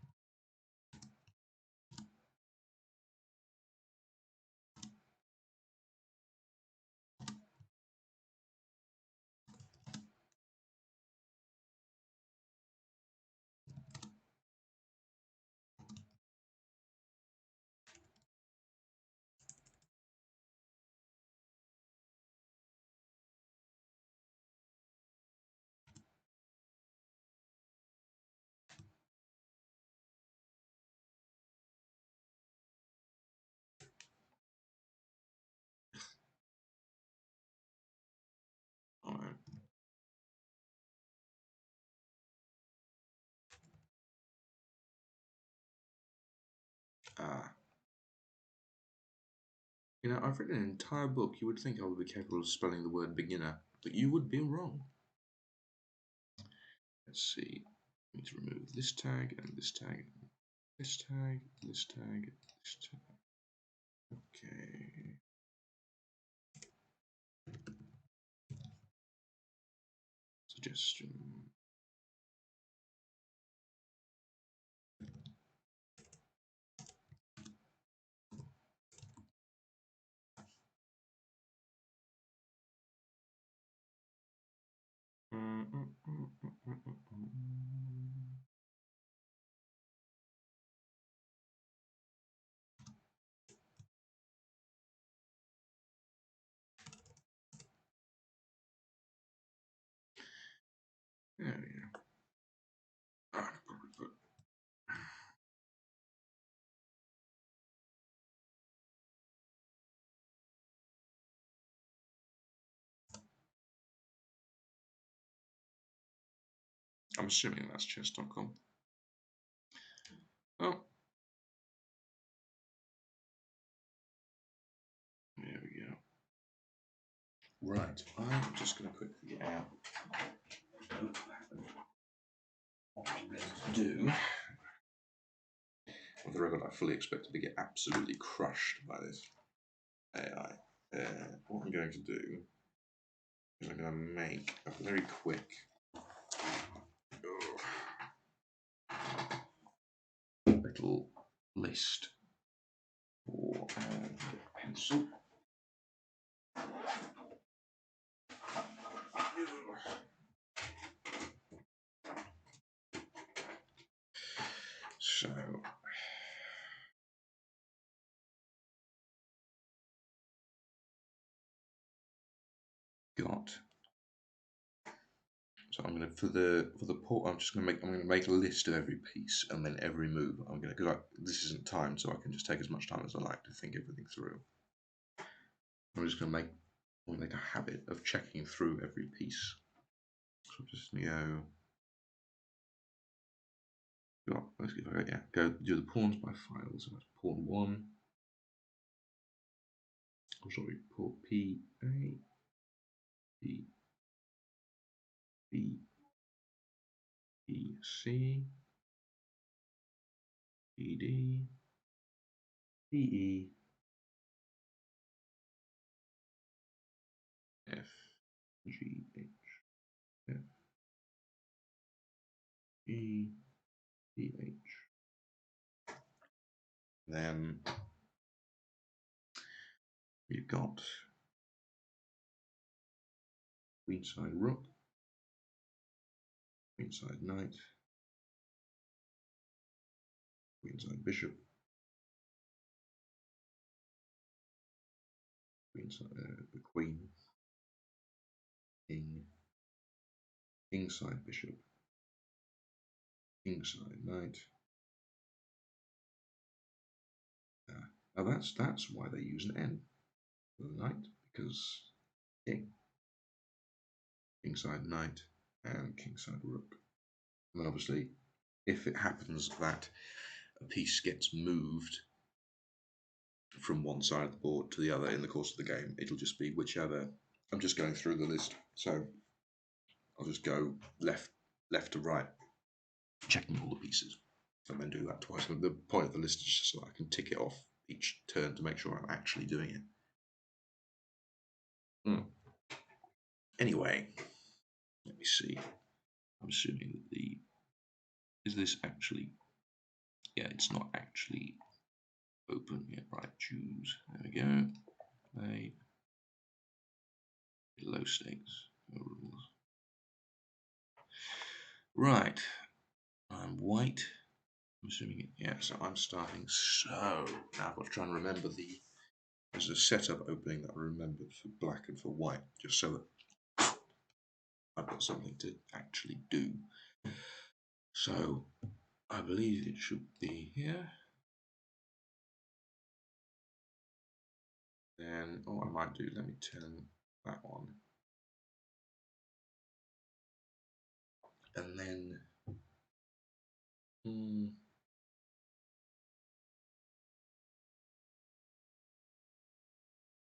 All right. Ah. You know, I've written an entire book. You would think I would be capable of spelling the word beginner, but you would be wrong. Let's see. I need to remove this tag and this tag, this tag, this tag, this tag. Okay. Suggestion. There we go. Ah, probably put. I'm assuming that's chess.com. Oh. There we go. Right, I'm just going to quickly get out what I'm going to do. For the record, I fully expected to get absolutely crushed by this AI. What I'm going to do is I'm going to make a very quick little list for a pencil. So, got. So I'm gonna for the port. I'm gonna make a list of every piece and then every move. I'm gonna because this isn't timed, so I can just take as much time as I like to think everything through. I'm just gonna make a habit of checking through every piece. So I'm just gonna go do the pawns by files. So that's pawn 1. I'm sorry, pawn P A P B E C D D D E F G H F E D H. Then we've got queenside rook, queenside knight, queenside bishop, queenside the queen, king, kingside bishop, kingside knight. Now that's why they use an N for the knight, because king, kingside knight, and kingside rook. And then obviously, if it happens that a piece gets moved from one side of the board to the other in the course of the game, it'll just be whichever. I'm just going through the list, so I'll just go left to right, checking all the pieces, and then do that twice. The point of the list is just so I can tick it off each turn to make sure I'm actually doing it. Anyway, let me see. I'm assuming that Is this actually... Yeah, it's not actually open yet. Right, choose. There we go. Play. Low stakes. No rules. Right. I'm white. I'm assuming it... Yeah, so I'm starting. So now I've got to try and remember the... There's a setup opening that I remembered for black and for white, just so that I've got something to actually do. So I believe it should be here. Then, oh, I might do, let me turn that on. And then,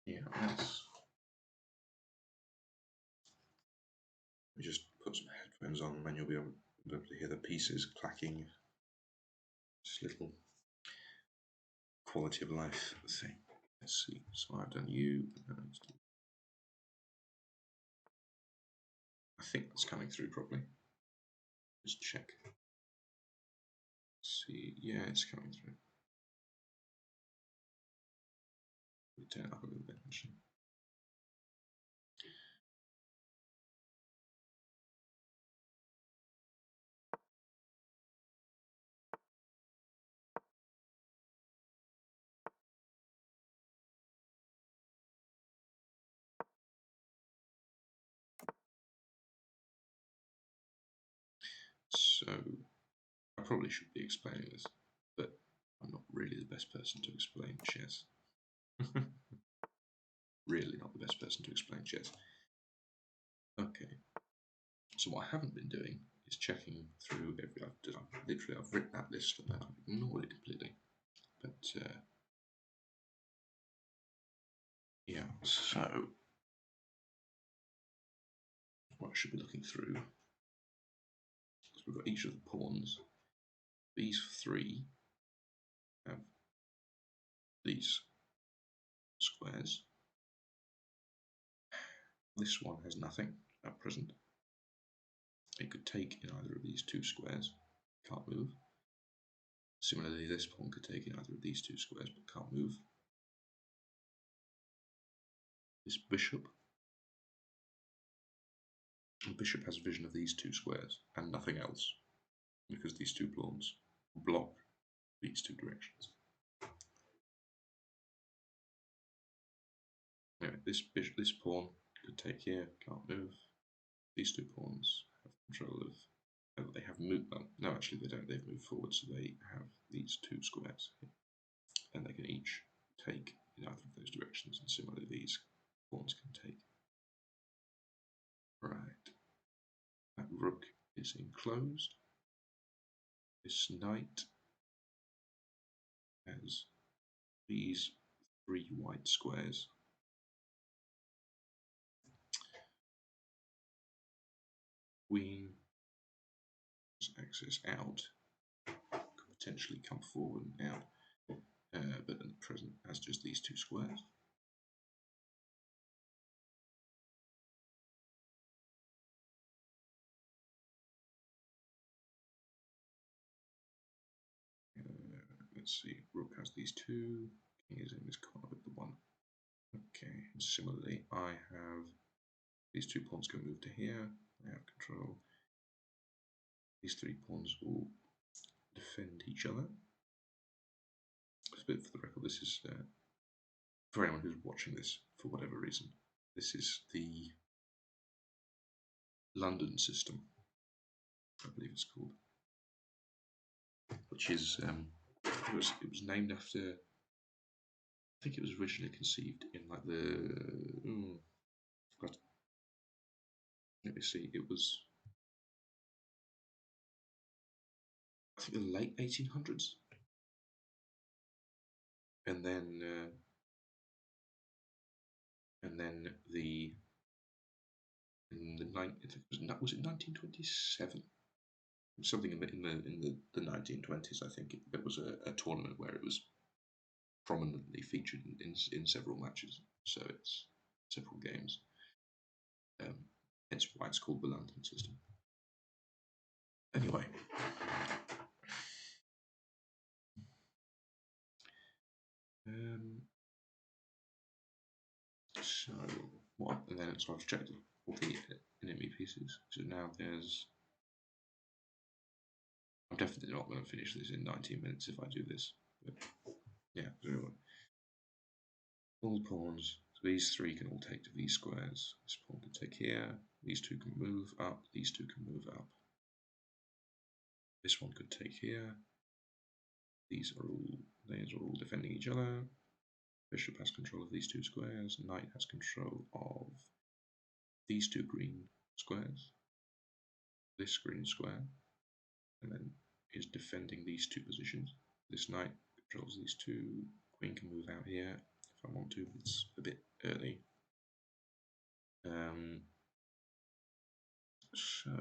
yeah, let's let me just put some headphones on, and then you'll be able to hear the pieces clacking. Just a little quality of life thing. Let's see. So I've done you. I think that's coming through properly. Just check. Let's see. Yeah, it's coming through. Let me turn it up a little bit, actually. So I probably should be explaining this, but I'm not really the best person to explain chess. Really not the best person to explain chess. Okay. So what I haven't been doing is checking through every... I've written that list and then I've ignored it completely. But yeah, so what I should be looking through, because we've got each of the pawns. These three have these squares. This one has nothing at present. It could take in either of these two squares, can't move. Similarly, this pawn could take in either of these two squares but can't move. This bishop. The bishop has vision of these two squares and nothing else, because these two pawns block these two directions. Anyway, this pawn could take here, can't move. These two pawns have control of... They have moved... Well, no, actually they don't. They've moved forward, so they have these two squares here. And they can each take in either of those directions, and similarly these pawns can take. Right. That rook is enclosed. This knight has these three white squares. Queen access out, could potentially come forward and out, but at present has just these two squares. Let's see, rook has these two, king is in this corner with the one. Okay, and similarly, I have these two pawns can move to here, I have control. These three pawns will defend each other. But for the record, this is, for anyone who's watching this for whatever reason, this is the London system, I believe it's called, which is, it was named after, I think it was originally conceived in like the, let me see, it was, I think the late 1800s, and then the in the was it 1927? Something in the 1920s, I think. There was a tournament where it was prominently featured in several matches, so it's several games. Hence why it's called the London system. Anyway, So what? And then so I've checked all the enemy pieces. So now there's. I'm definitely not going to finish this in 19 minutes if I do this. But yeah, anyway. All pawns. So these three can all take to these squares. This pawn can take here. These two can move up. These two can move up. This one could take here. These are all defending each other. Bishop has control of these two squares. Knight has control of these two green squares. This green square, and then is defending these two positions. This knight controls these two. Queen can move out here if I want to. It's a bit early. So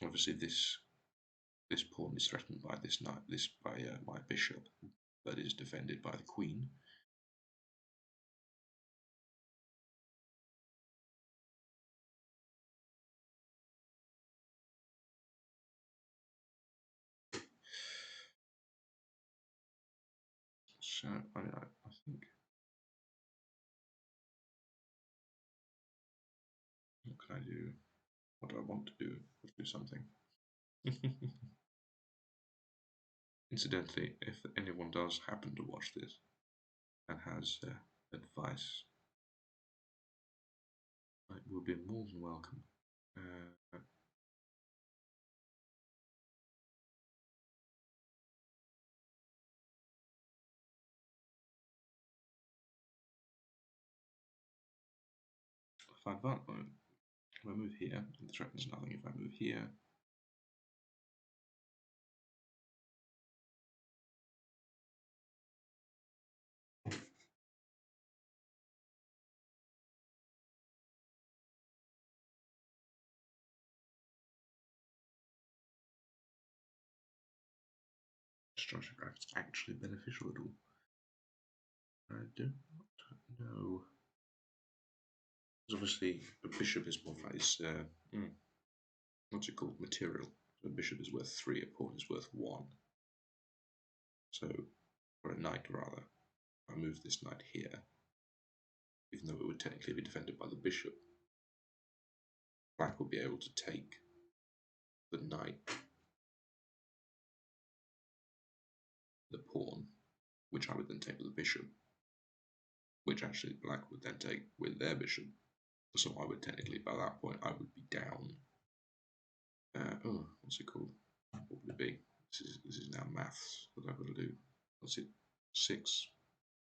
obviously this pawn is threatened by this knight, by my bishop, but is defended by the queen. So I think what can I do? What do I want to do? Let's do something. Incidentally, if anyone does happen to watch this and has advice, it would be more than welcome. If I move here, it threatens nothing. If I move here, structure graph is actually beneficial at all. I do not know. Because obviously, a bishop is more like what's it called? Material. So a bishop is worth 3, a pawn is worth 1. So, or a knight rather. If I move this knight here, even though it would technically be defended by the bishop, black would be able to take the knight, the pawn, which I would then take with the bishop, which actually black would then take with their bishop. So I would technically, by that point, I would be down. What's it called? What would it be? This is now maths that I've got to do. What's it? 6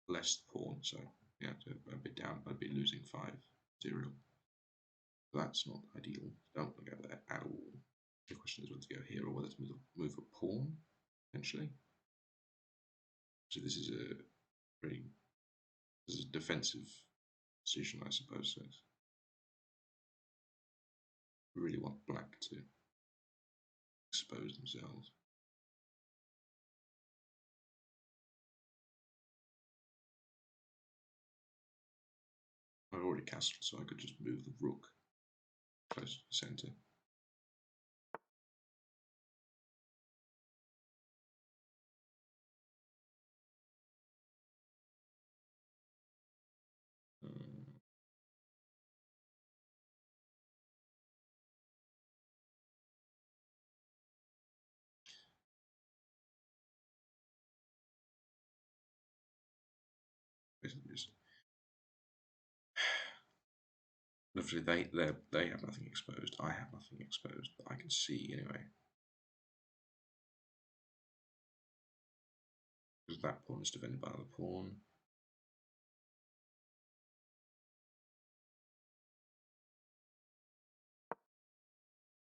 less pawn. So yeah, I'd be down. I'd be losing 5-0. That's not ideal. Don't want to go there at all. The question is whether to go here or whether to move a pawn, potentially. So this is a defensive decision, I suppose. So we really want black to expose themselves. I already castled, so I could just move the rook close to the centre. Basically just obviously they have nothing exposed. I have nothing exposed that I can see anyway. Because that pawn is defended by the pawn.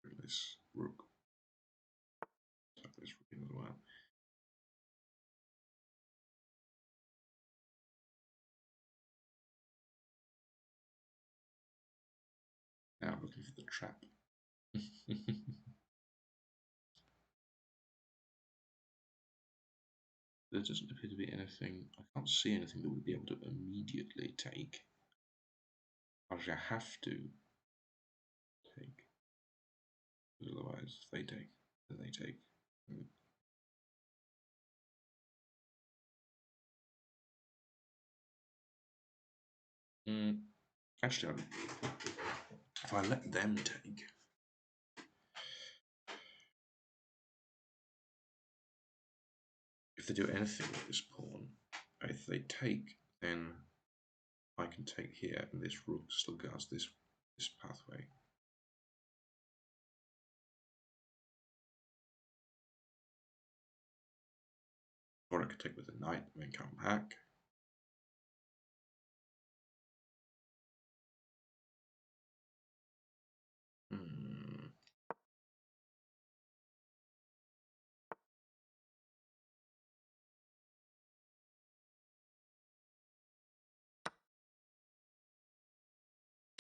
Bring this rook. Tap this rook in as well. Now I'm looking for the trap. There doesn't appear to be anything. I can't see anything that would be able to immediately take. Actually, I have to take. Because otherwise, if they take, then they take. Actually, if I let them take, if they do anything with this pawn, if they take, then I can take here, and this rook still guards this pathway. Or I could take with the knight and then come back.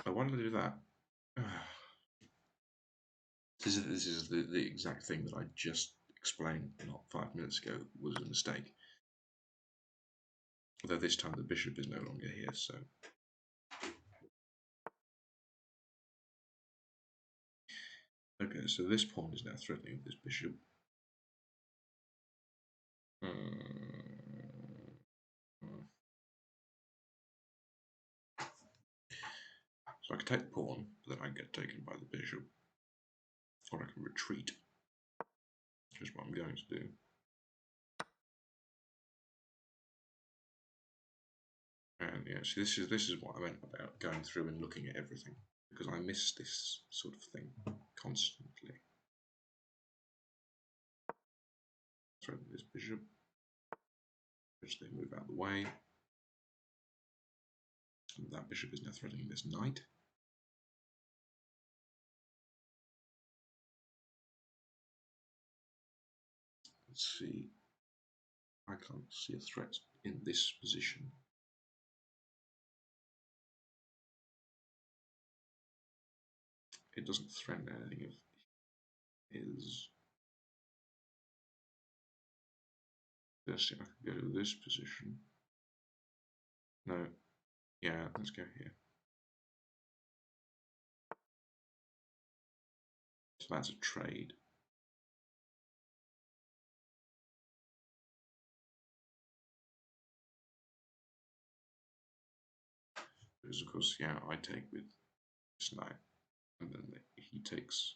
Oh, why did I do that? This is the exact thing that I just explained not 5 minutes ago was a mistake. Although this time the bishop is no longer here, so... Okay, so this pawn is now threatening this bishop. So I can take the pawn, but then I get taken by the bishop. Or I can retreat, which is what I'm going to do. And yeah, so this is what I meant about going through and looking at everything, because I miss this sort of thing constantly. Threaten this bishop, which they move out of the way. And that bishop is now threatening this knight. Let's see. I can't see a threat in this position. It doesn't threaten anything if is. First, I can go to this position. No. Yeah, let's go here. So that's a trade. Because of course, yeah, I take with this knight, and then he takes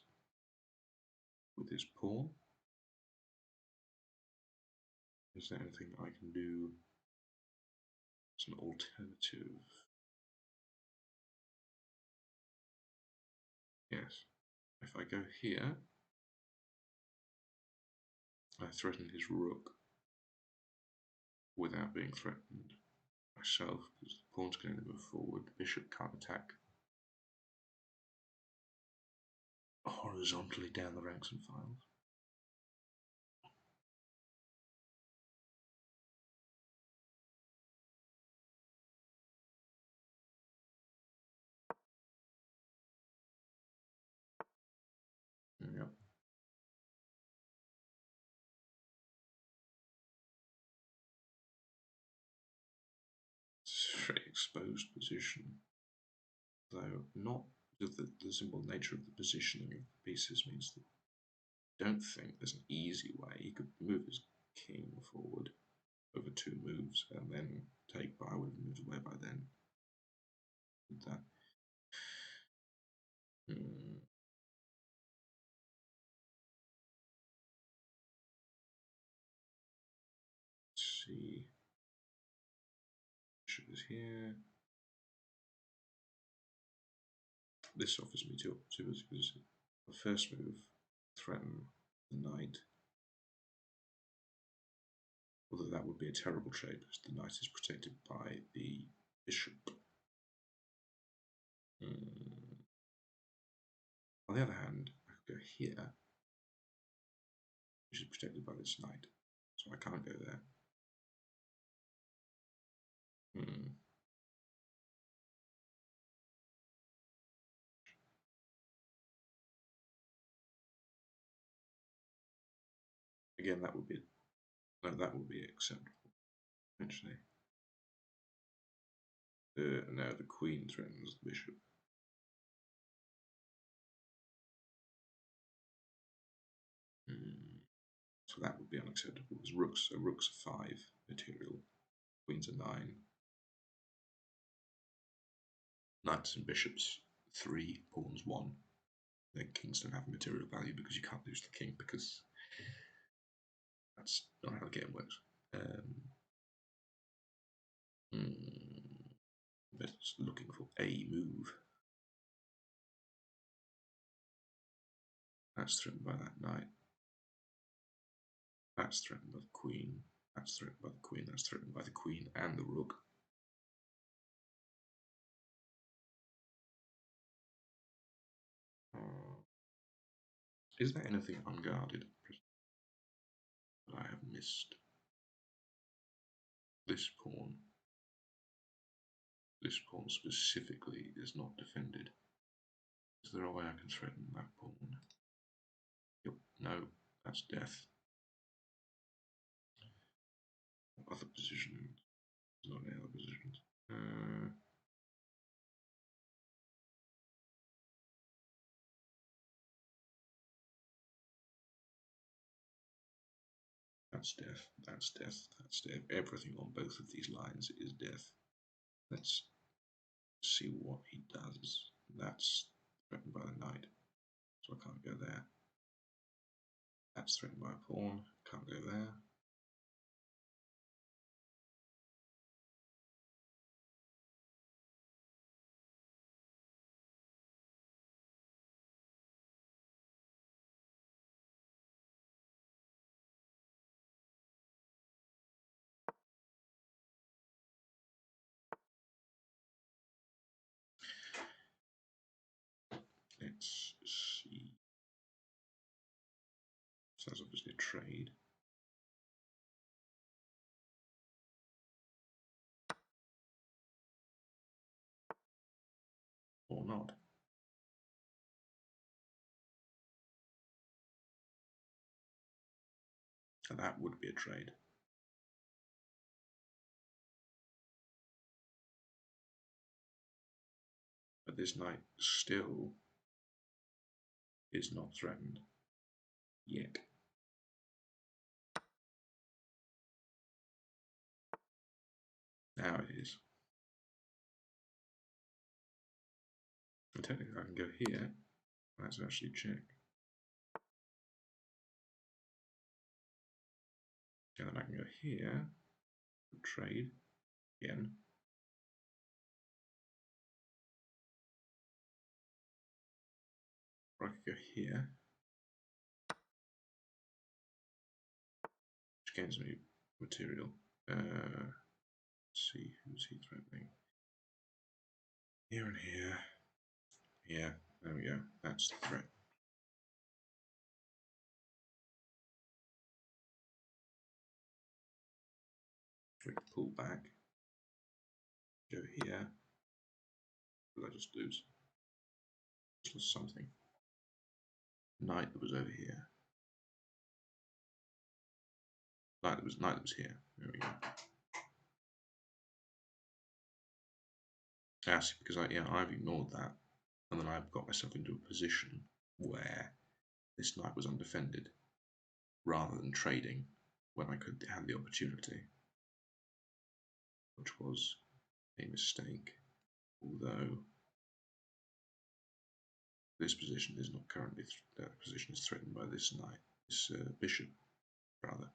with his pawn. Is there anything I can do as an alternative? Yes. If I go here, I threaten his rook without being threatened myself, because the pawn's going to move forward. The bishop can't attack horizontally down the ranks and files. Yep. It's a very exposed position, though not the simple nature of the positioning of the pieces means that I don't think there's an easy way. He could move his king forward over 2 moves and then take, but I would have moved away by then. With that. Let's see. Bishop is here. This offers me two opportunities because the first move threaten the knight. Although that would be a terrible trade because the knight is protected by the bishop. On the other hand, I could go here, which is protected by this knight, so I can't go there. Again, that would be acceptable. Actually, no, the queen threatens the bishop. So that would be unacceptable because rooks are 5 material, queens are 9. knights and bishops 3, pawns 1. Then kings don't have material value because you can't lose the king, because that's not how the game works. Let's looking for a move. That's threatened by that knight. That's threatened by the queen. That's threatened by the queen. That's threatened by the queen and the rook. Is there anything unguarded that I have missed? This pawn specifically is not defended. Is there a way I can threaten that pawn? Yep, no, that's death. Other positions? Not any other positions. That's death, that's death, that's death. Everything on both of these lines is death. Let's see what he does. That's threatened by the knight, so I can't go there. That's threatened by a pawn, can't go there. Let's see. So that's obviously a trade. Or not. And that would be a trade. But this knight still is not threatened yet. Now it is. And technically I can go here. Let's actually check. And then I can go here, trade again. Or I could go here, which gains me material. Let's see, who's he threatening? Here and here. Yeah, there we go. That's the threat. We can pull back. Go here. What did I just lose? Just lost something. Knight that was over here. Knight that was here. There we go. Yeah, see, because I've ignored that, and then I've got myself into a position where this knight was undefended, rather than trading when I could have the opportunity, which was a mistake. Although this position is not currently that position is threatened by this knight, this bishop, rather.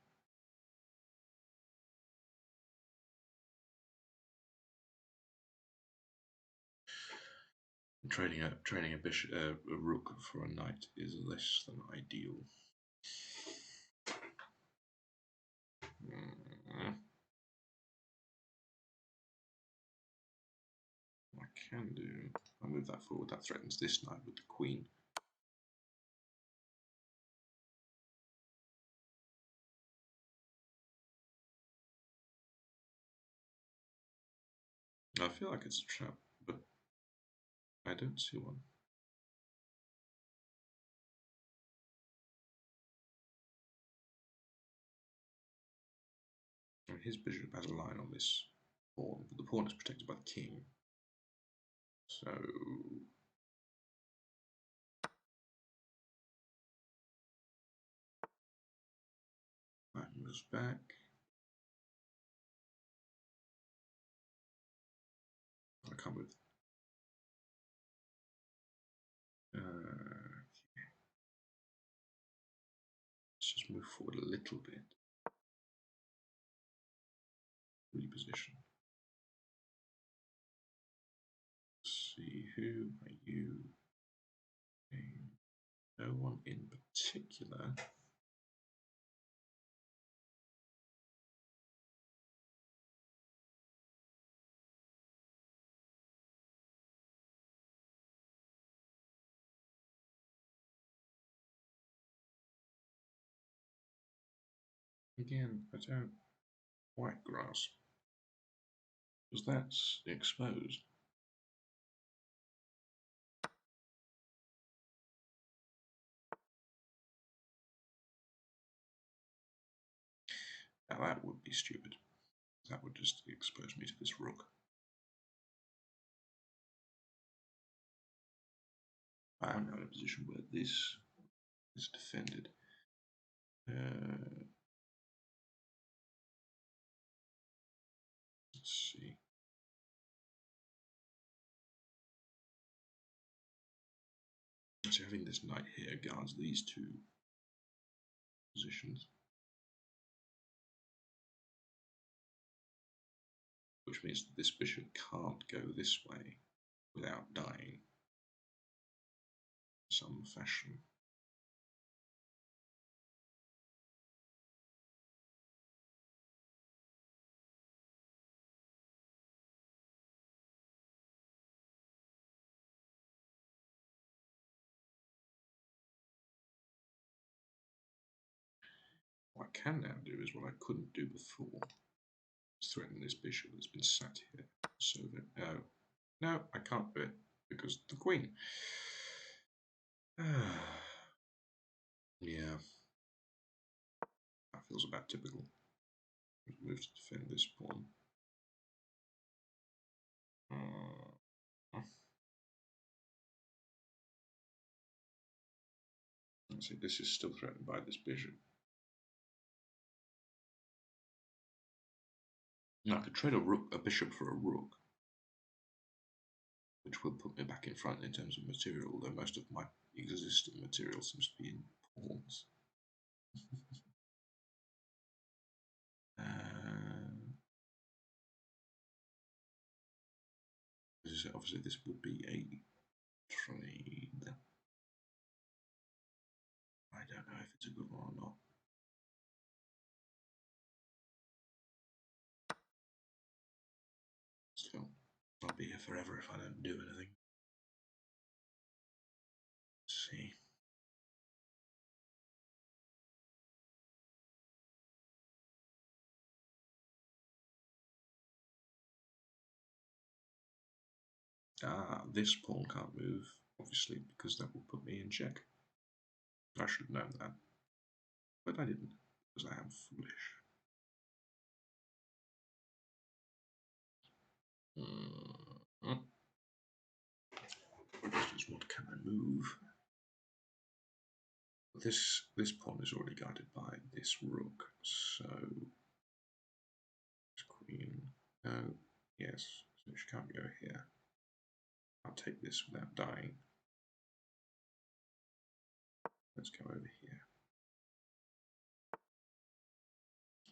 Trading a bishop, a rook for a knight is less than ideal. What I can do, I'll move that forward. That threatens this knight with the queen. I feel like it's a trap, but I don't see one. I mean, his bishop has a line on this pawn, but the pawn is protected by the king. So that moves back. I can't move. move forward a little bit. Reposition. Let's see, who are you? No one in particular. Again, I don't quite grasp, because that's exposed. Now that would be stupid. That would just expose me to this rook. I am now in a position where this is defended. Let's see. So having this knight here guards these two positions, which means that this bishop can't go this way without dying in some fashion. What I can now do is what I couldn't do before. Threaten this bishop that's been sat here. So that no, I can't do it because the queen. Yeah, that feels about typical. Move to defend this pawn. Let's see, this is still threatened by this bishop. Now I could trade a bishop for a rook, which will put me back in front in terms of material, although most of my existing material seems to be in pawns. Obviously, this would be a trade. I don't know if it's a good one or not. Still, I'll be here forever if I don't do anything. Let's see. This pawn can't move, obviously, because that will put me in check. I should have known that, but I didn't, because I am foolish. What can I move? This pawn is already guarded by this rook, so this queen. No, yes, so she can't go here. I'll take this without dying. Let's go over here.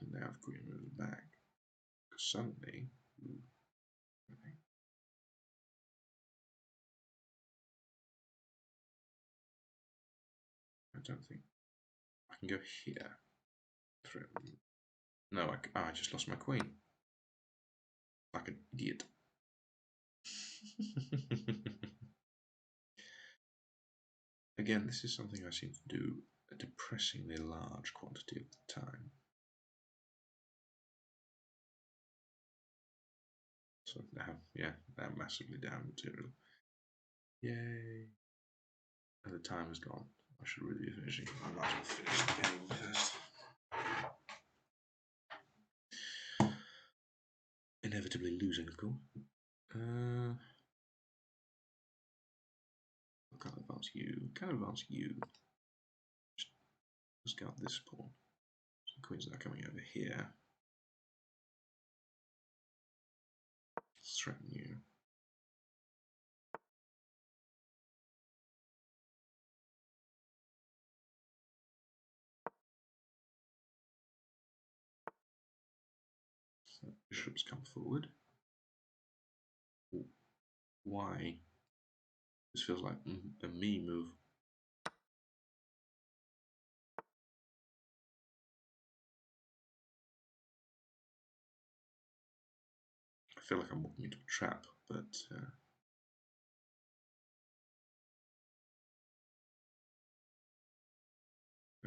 And now if queen moves back, because suddenly, I don't think I can go here. No, I just lost my queen. Like an idiot. Again, this is something I seem to do a depressingly large quantity of the time. So now, yeah, now massively down material. Yay. And the time is gone. I should really be finishing. I might as well finish the game first. Inevitably losing, of course. I can't advance you. Can't advance you. Just guard this pawn. So the queen's now coming over here. Threaten you. So bishops come forward. Why? This feels like a me move. I feel like I'm walking into a trap, but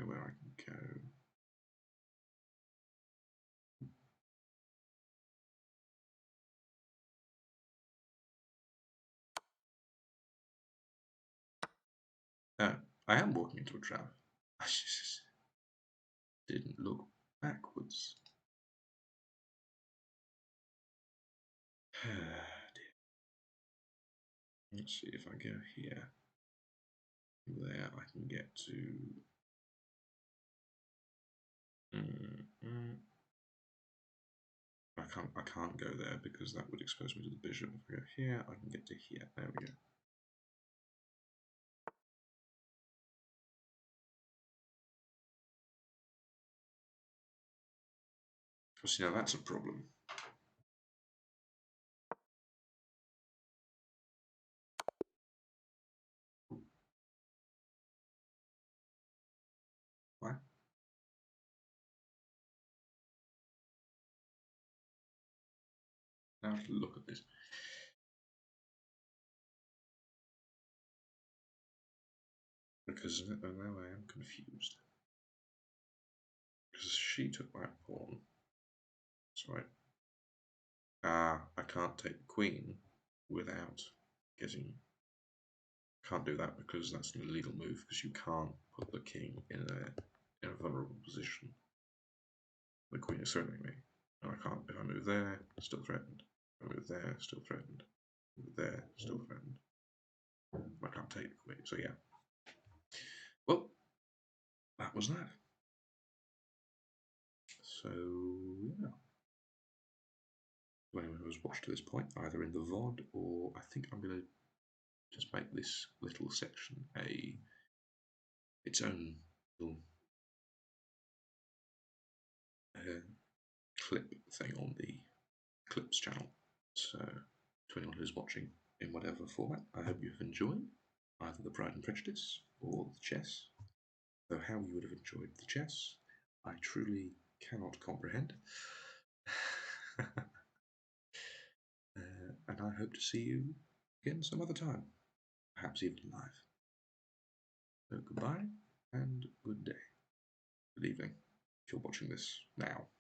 where I can go. I am walking into a trap. I just didn't look backwards. Let's see if I go here. There I can get to. I can't go there because that would expose me to the bishop. If I go here, I can get to here. There we go. So now that's a problem. Why? Now to look at this. Because now I am confused. Because she took my pawn. That's right. I can't take the queen without getting. Can't do that because that's an illegal move because you can't put the king in a vulnerable position. The queen is threatening me. And I can't. If I move there, still threatened. If I move there, still threatened. Move there, still threatened. I can't take the queen. So yeah. Well, that was that. So yeah. For anyone who has watched to this point, either in the VOD or I think I'm going to just make this little section its own little clip thing on the Clips channel. So to anyone who's watching in whatever format, I hope you've enjoyed either the Pride and Prejudice or the chess. Though how you would have enjoyed the chess, I truly cannot comprehend. And I hope to see you again some other time, perhaps even live. So goodbye and good day. Good evening, if you're watching this now.